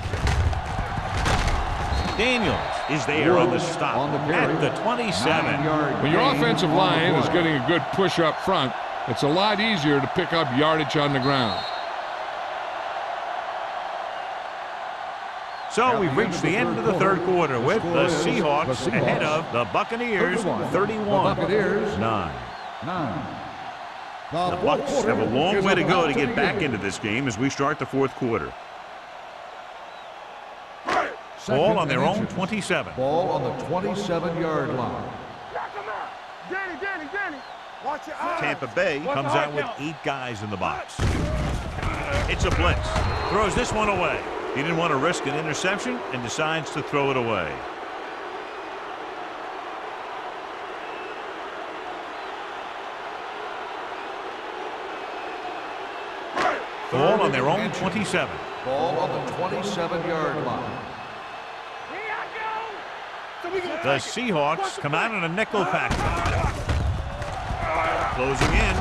Daniels is there on the stop at the 27. When your offensive line is getting a good push up front, it's a lot easier to pick up yardage on the ground. So we've reached the end of the third quarter with the Seahawks ahead of the Buccaneers 31-9. The Bucs have a long way to go to get back into this game as we start the fourth quarter. Ball on their own 27. Ball on the 27-yard line. Danny, watch your eyes. Tampa Bay comes out with 8 guys in the box. It's a blitz. Throws this one away. He didn't want to risk an interception and decides to throw it away. Ball on their own 27. Ball on the 27-yard line. The Seahawks come out in a nickel package. Closing in.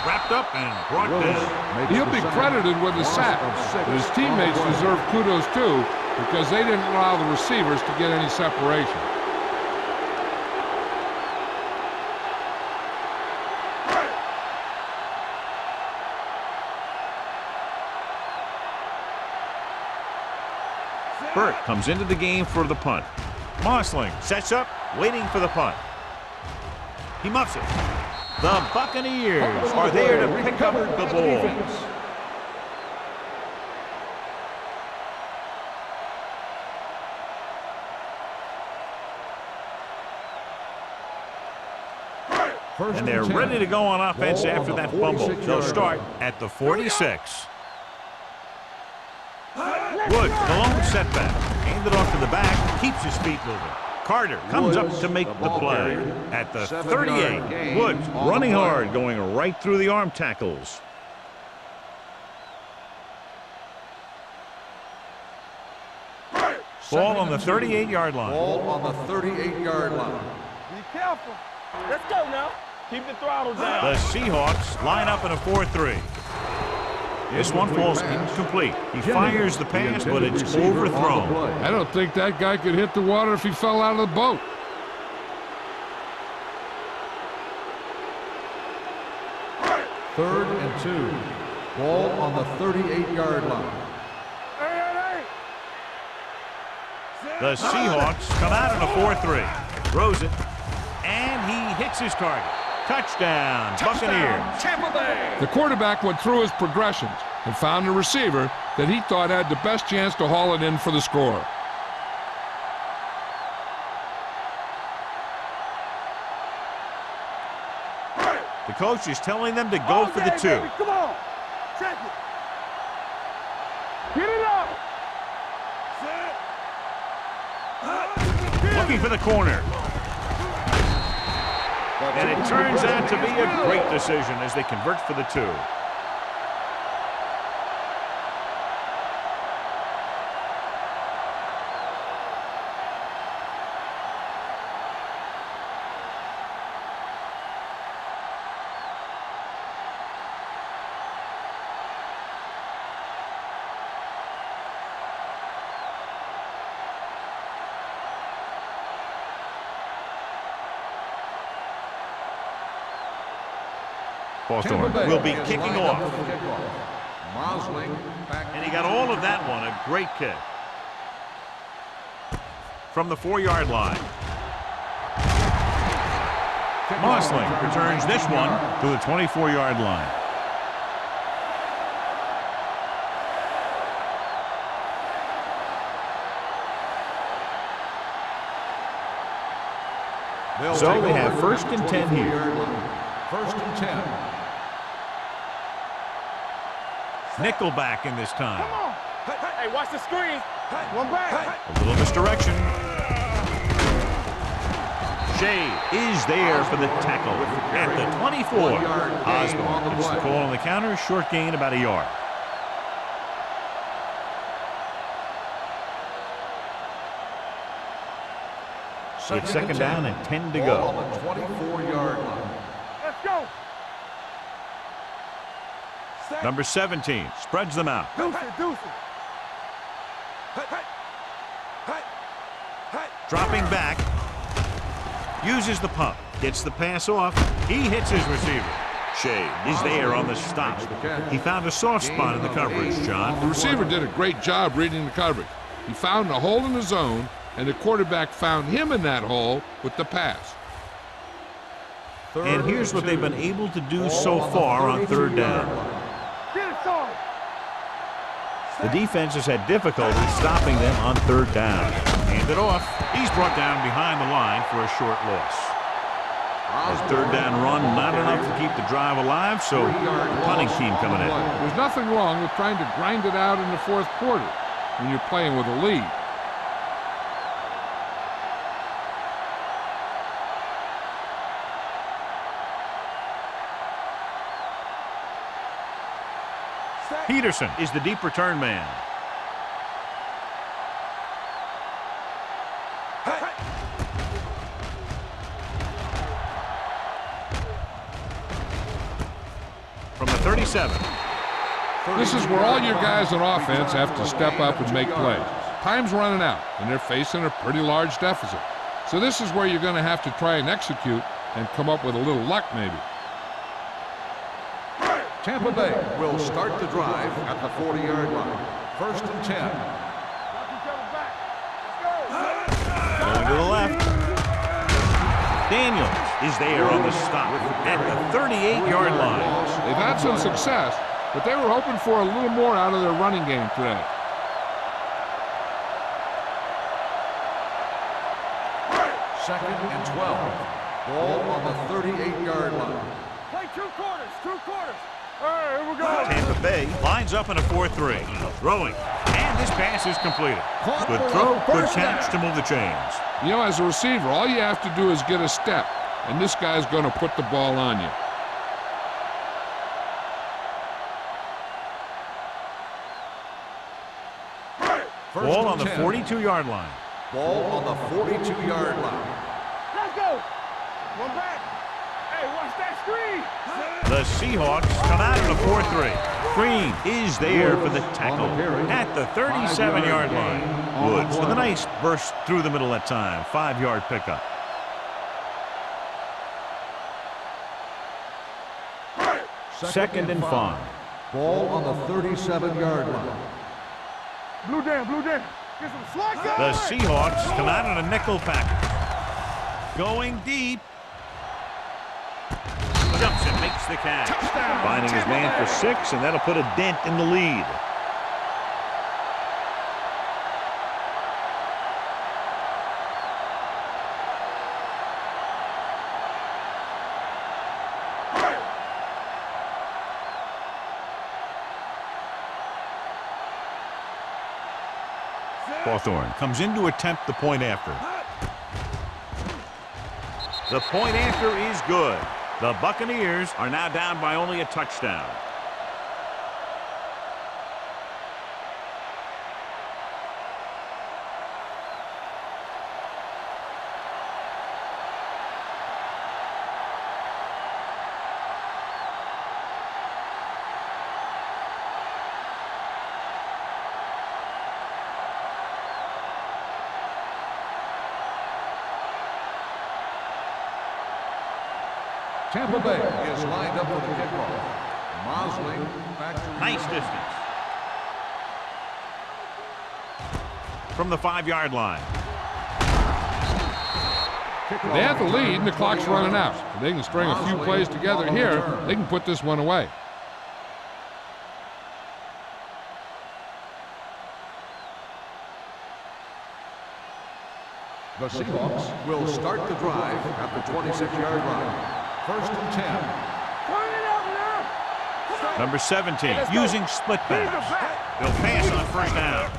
Wrapped up and brought down. He'll be credited with the sack, but his teammates deserve kudos too because they didn't allow the receivers to get any separation. Burt comes into the game for the punt. Mossling sets up, waiting for the punt. He muffs it. The Buccaneers are there to pick up the ball. And they're ready to go on offense after that fumble. They'll start at the 46. Woods, the lone setback. Handed off to the back, keeps his feet moving. Carter comes up to make the play at the 38. Woods running hard, going right through the arm tackles. Ball on the 38-yard line. Ball on the 38-yard line. Be careful. Let's go now. Keep the throttle down. The Seahawks line up in a 4-3. This one falls incomplete. He fires the pass, but it's overthrown. I don't think that guy could hit the water if he fell out of the boat. Third and 2. Ball on the 38-yard line. The Seahawks come out in a 4-3. Throws it, and he hits his target. Touchdown, Buccaneers. Tampa Bay. The quarterback went through his progressions and found a receiver that he thought had the best chance to haul it in for the score. The coach is telling them to go for the 2. Baby. Come on. Check it. Get it up. Looking for the corner. And it turns out to be a great decision as they convert for the 2. Hawthorne will be kicking off. And he got all of that one, a great kick. From the 4-yard line. Mosling returns this one to the 24-yard line. So we have 1st and 10 here. 1st and 10. Nickelback in this time. Come on. Hey, watch the screen. One back. A little misdirection. Shea is there for the tackle at the 24. Osborne gets the call on the counter. Short gain, about a yard. It's 2nd down and 10 to go. On the 24-yard line. Let's go. Number 17 spreads them out. Deuce it. Dropping back. Uses the pump. Gets the pass off. He hits his receiver. Shea is there on the stop. He found a soft spot in the coverage, John. The receiver did a great job reading the coverage. He found a hole in the zone, and the quarterback found him in that hole with the pass. And here's what they've been able to do so far on 3rd down. Get it started. The defense has had difficulty stopping them on 3rd down. Handed off. He's brought down behind the line for a short loss. His 3rd down run, not enough to keep the drive alive, so the punting team coming in. There's nothing wrong with trying to grind it out in the 4th quarter when you're playing with a lead. Peterson is the deep return man. From the 37. This is where all your guys on offense have to step up and make plays. Time's running out, and they're facing a pretty large deficit. So this is where you're going to have to try and execute and come up with a little luck maybe. Tampa Bay will start the drive at the 40-yard line. 1st and 10. Going to the left. Daniels is there on the stop at the 38-yard line. They've had some success, but they were hoping for a little more out of their running game today. Second and 12. Ball on the 38-yard line. Play 2 quarters. 2 quarters. All right, here we go. Tampa Bay lines up in a 4-3. Throwing. And this pass is completed. Good throw, good catch to move the chains. You know, as a receiver, all you have to do is get a step, and this guy's going to put the ball on you. Ball on the 42-yard line. Ball on the 42-yard line. Let's go. One back. Hey, watch that screen. The Seahawks come out in a 4-3. Green is there for the tackle at the 37-yard line. Woods with a nice burst through the middle that time. 5-yard pickup. Second and 5. Ball on the 37-yard line. Blue down. Get some slack. The Seahawks come out in a nickel package. Going deep. Jumps and makes the catch. Touchdown. Finding his man for 6, and that'll put a dent in the lead. Hawthorne comes in to attempt the point after. The point after is good. The Buccaneers are now down by only a touchdown. Tampa Bay is lined up for the kickoff. Mosley back to Nice distance. From the 5-yard line. They have the lead, and the clock's running out. If they can string a few plays together here, they can put this one away. The Seahawks will start the drive at the 26-yard line. First and 10. Number 17 using split pass. They'll pass on first down.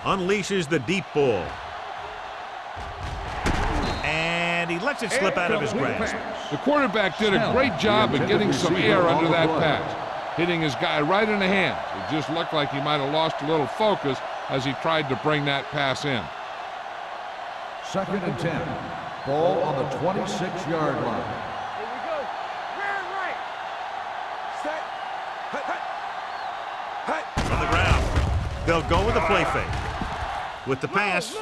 Unleashes the deep ball. And he lets it slip out of his grasp. The quarterback did a great job of getting some air under that pass, hitting his guy right in the hands. It just looked like he might have lost a little focus as he tried to bring that pass in. Second and 10. Ball on the 26-yard line. Here we go. Right. Set. From the ground. They'll go with the play fake. With the pass.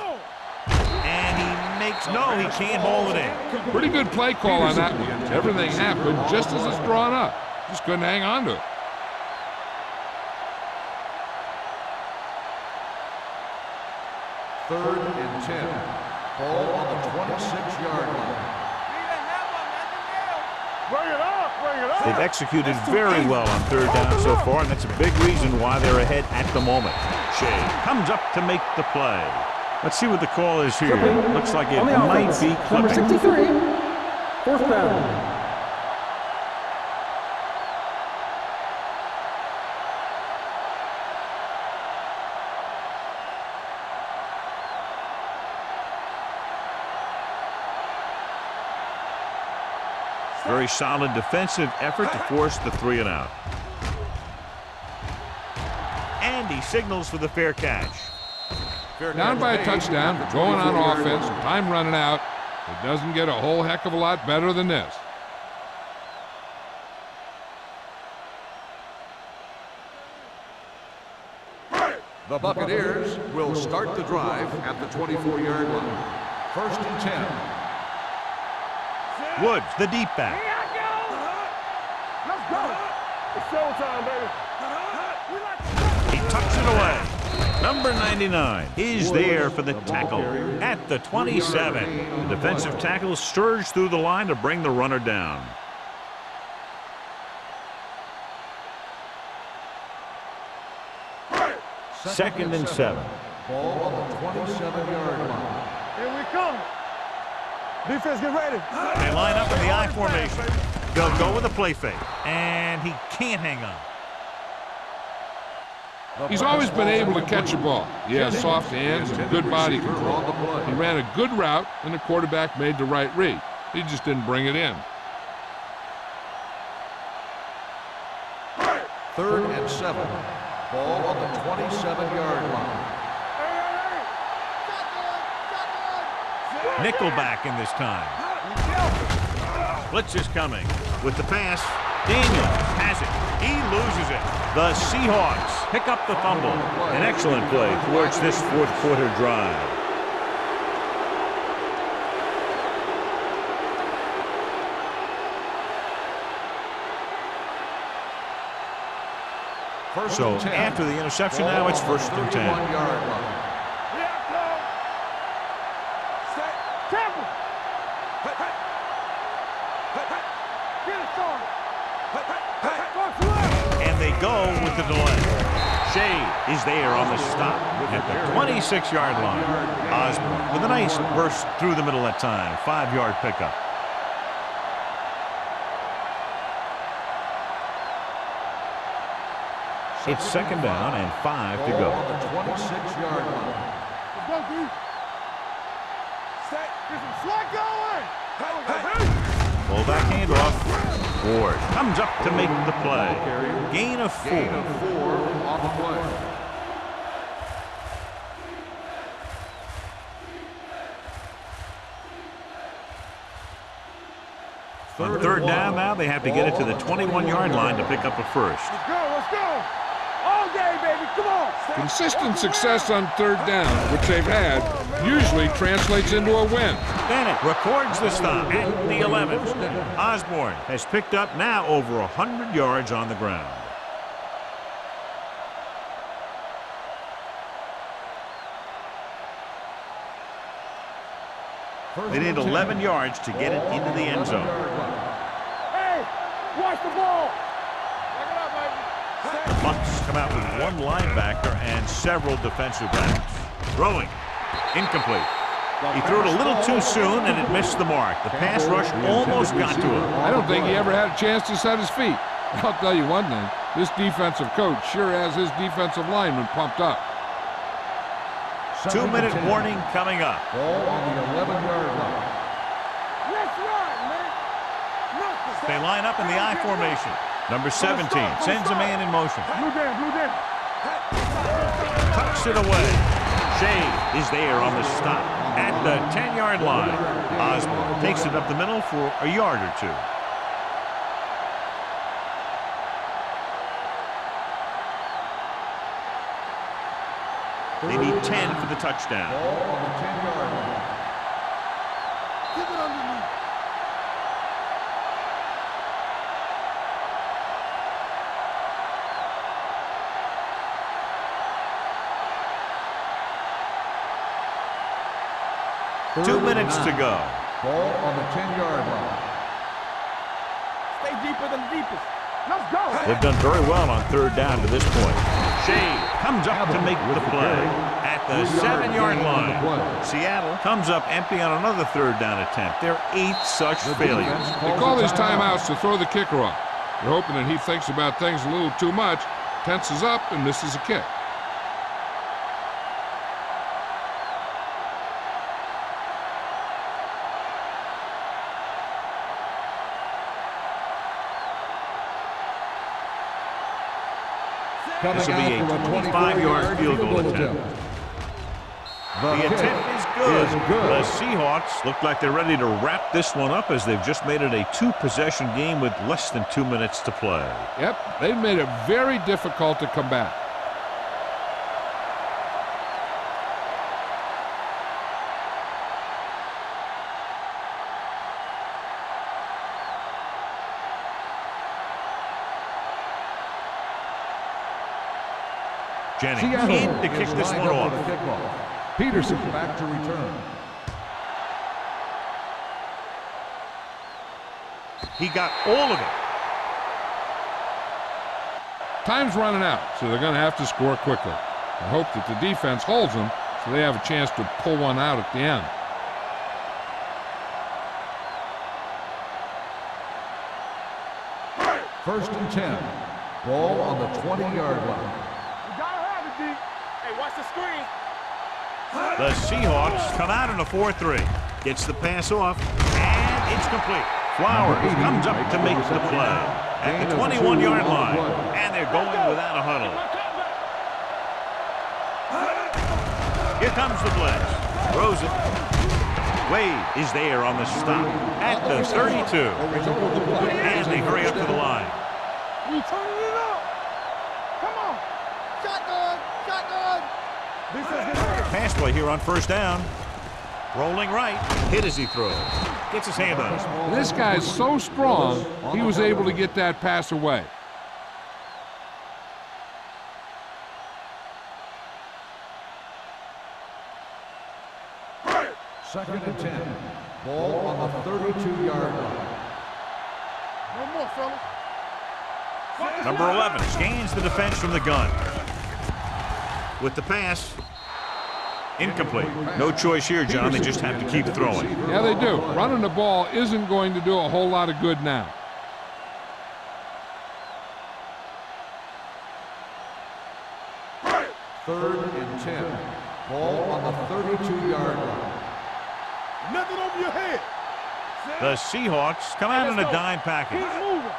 And he makes, no, he can't hold it in. Pretty good play call on that one. Everything happened just as it's drawn up. Just couldn't hang on to it. Third and 10. Ball on the 26-yard line. Bring it up. They've executed very well on third down so far, and that's a big reason why they're ahead at the moment. Shea comes up to make the play. Let's see what the call is here. Looks like it might be Number clipping. 63, fourth down. Very solid defensive effort to force the 3-and-out. And he signals for the fair catch. Down by a touchdown, going on offense, time running out. It doesn't get a whole heck of a lot better than this. The Buccaneers will start the drive at the 24-yard line. First and 10. Woods, the deep back. Let's go. It's showtime, baby. He tucks it away. Number 99 is there for the tackle at the 27. The defensive tackle surged through the line to bring the runner down. Second and 7. Ball on the 27-yard line. Here we come. Defense, get ready. They line up in the I formation. They'll go with a play fake, and he can't hang on. He's always been able to catch a ball. He has soft hands and good body control. He ran a good route, and the quarterback made the right read. He just didn't bring it in. Third and 7. Ball on the 27-yard line. Nickelback in this time. Blitz is coming. With the pass, Daniels has it. He loses it. The Seahawks pick up the fumble. An excellent play towards this fourth quarter drive. So after the interception, now it's first and 10. And they go with the delay. Shea is there on the stop at the 26-yard line. Osborne with a nice burst through the middle that time. 5-yard pickup. It's second down and 5 to go. On the 26-yard line. Let's go, D. Set. Get some slack going. Pull back handoff. Ward comes up to make the play. Gain of 4. Gain of 4 on the play. On third down now, they have to get it to the 21-yard line to pick up a first. Let's go. Let's go. All day, baby. Come on. Consistent success on third down, which they've had, usually translates into a win. Bennett records the stop at the 11. Osborne has picked up now over 100 yards on the ground. They need 11 yards to get it into the end zone. Hey, watch the ball. Back it up, baby. The Bucs come out with one linebacker and several defensive backs. Throwing. Incomplete. He threw it a little too soon and it missed the mark. The pass rush almost got to him. I don't think he ever had a chance to set his feet. I'll tell you one thing, this defensive coach sure has his defensive lineman pumped up. 2-minute warning coming up. Ball on the 11-yard line. Let's run, man. Nothing. They line up in the I formation. Number 17 sends a man in motion. Blue down, blue down. Tucks it away. Shea is there on the stop at the 10-yard line. Osborne takes it up the middle for a yard or two. They need 10 for the touchdown. Ball on the 10-yard line. Keep it underneath. Two minutes to go. Ball on the 10-yard line. Stay deeper than deepest. Let's go. They've done very well on third down to this point. Shea comes up to make the play at the 7-yard line. Seattle comes up empty on another third down attempt. Their 8th such failure. They call these timeouts to throw the kicker off. They're hoping that he thinks about things a little too much, tenses up, and misses a kick. This will be a 25-yard field goal attempt. The attempt is good. The Seahawks look like they're ready to wrap this one up as they've just made it a 2-possession game with less than 2 minutes to play. Yep, they've made it very difficult to come back. Jennings in to kick this one off. Peterson back to return. He got all of it. Time's running out, so they're going to have to score quickly. I hope that the defense holds them so they have a chance to pull one out at the end. First and 10. Ball on the 20-yard line. You gotta have it, D. Hey, watch the screen. The Seahawks come out in a 4-3. Gets the pass off, and it's complete. Flowers comes up to make the play at the 21-yard line, and they're going without a huddle. Here comes the blitz. Throws it. Wade is there on the stop at the 32. And they hurry up to the line. We turning it up. Come on. Shotgun. Shotgun. This is it. Pass play here on first down. Rolling right. Hit as he throws. Gets his hand on it. This guy's so strong, he was able to get that pass away. Second and 10. Ball on the 32-yard line. No more, fellas. Number 11 scans the defense from the gun. With the pass, incomplete. No choice here, John. They just have to keep throwing. Yeah, they do. Running the ball isn't going to do a whole lot of good now. 3rd and 10. Ball on the 32-yard line. Nothing over your head. The Seahawks come out in a dime package. Keep moving.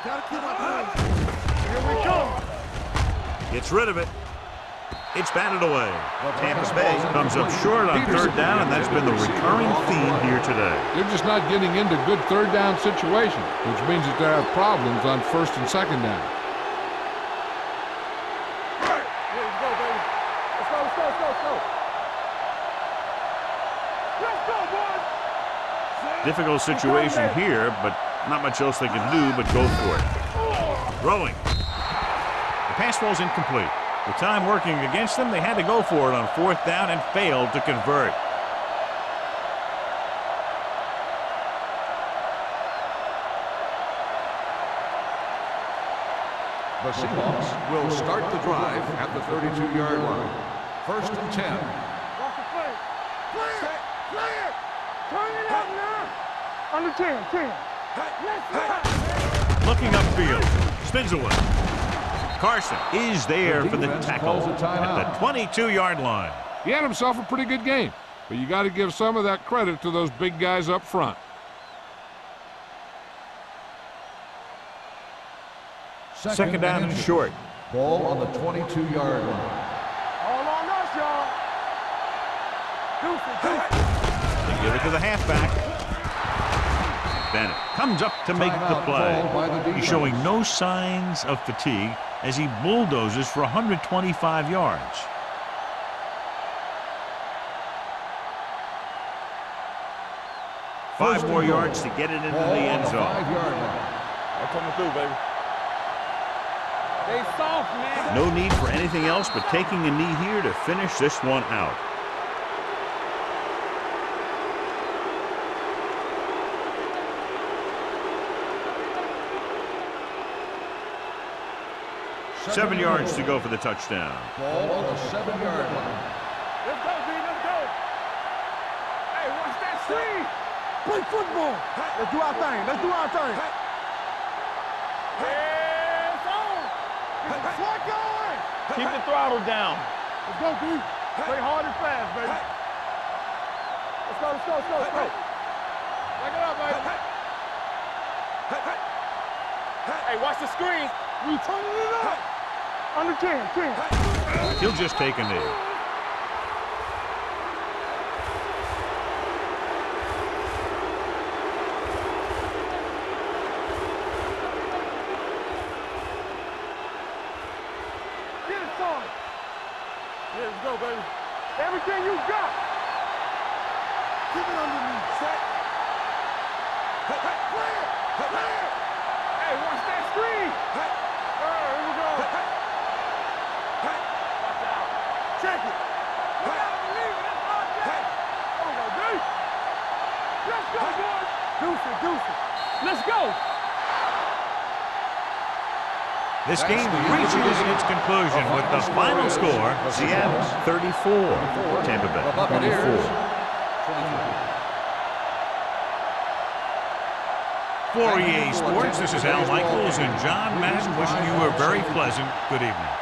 Gotta keep up. Here we come. Gets rid of it. It's batted away. Tampa Bay comes up short on 3rd down, and that's been the recurring theme here today. They're just not getting into good 3rd down situations, which means that they have problems on 1st and 2nd down. Let's go, baby. Let's go, let's go, let's go, let's go. Let's go, boys. Difficult situation here, but not much else they can do but go for it. Throwing. The pass falls incomplete. With time working against them, they had to go for it on 4th down and failed to convert. The Seahawks will start the drive at the 32-yard line. 1st and 10. Watch the play. Play it. Play it. Turn it up now. Under 10, 10. Let's go. Looking upfield. Spins away. Carson is there for the tackle at the 22-yard line. He had himself a pretty good game, but you got to give some of that credit to those big guys up front. 2nd down and short. Ball on the 22-yard line. All on us, y'all. They give it to the halfback. Bennett comes up to make the play. He's showing no signs of fatigue as he bulldozes for 125 yards. Five more yards to get it into the end zone. I'm coming through, baby. They soft, man. No need for anything else but taking a knee here to finish this one out. Seven yards to go for the touchdown. Ball on the 7-yard line. Let's go, B. Let's go. Hey, watch that screen. Play football. Let's do our thing. Let's do our thing. Hands on. Get going. Keep the throttle down. Let's go, B. Play hard and fast, baby. Let's go, let's go, let's go, let's go. Back it up, baby. Hey, watch the screen. We turning it up. Under 10, 10. He'll just take a knee. Get it, son. Yeah, let's go, baby. Everything you got. Keep it underneath. Set. Play it. Play it. Hey, watch that screen. Here we go. Watch out. Check it. We gotta believe it. That's our check. There we go, D. Let's go, boys. Deuce it, deuce it. Let's go. This game reaches its conclusion with the final score, Seattle 34, Tampa Bay 24. For EA Sports, this is Al Michaels and John Madden wishing you a very pleasant good evening.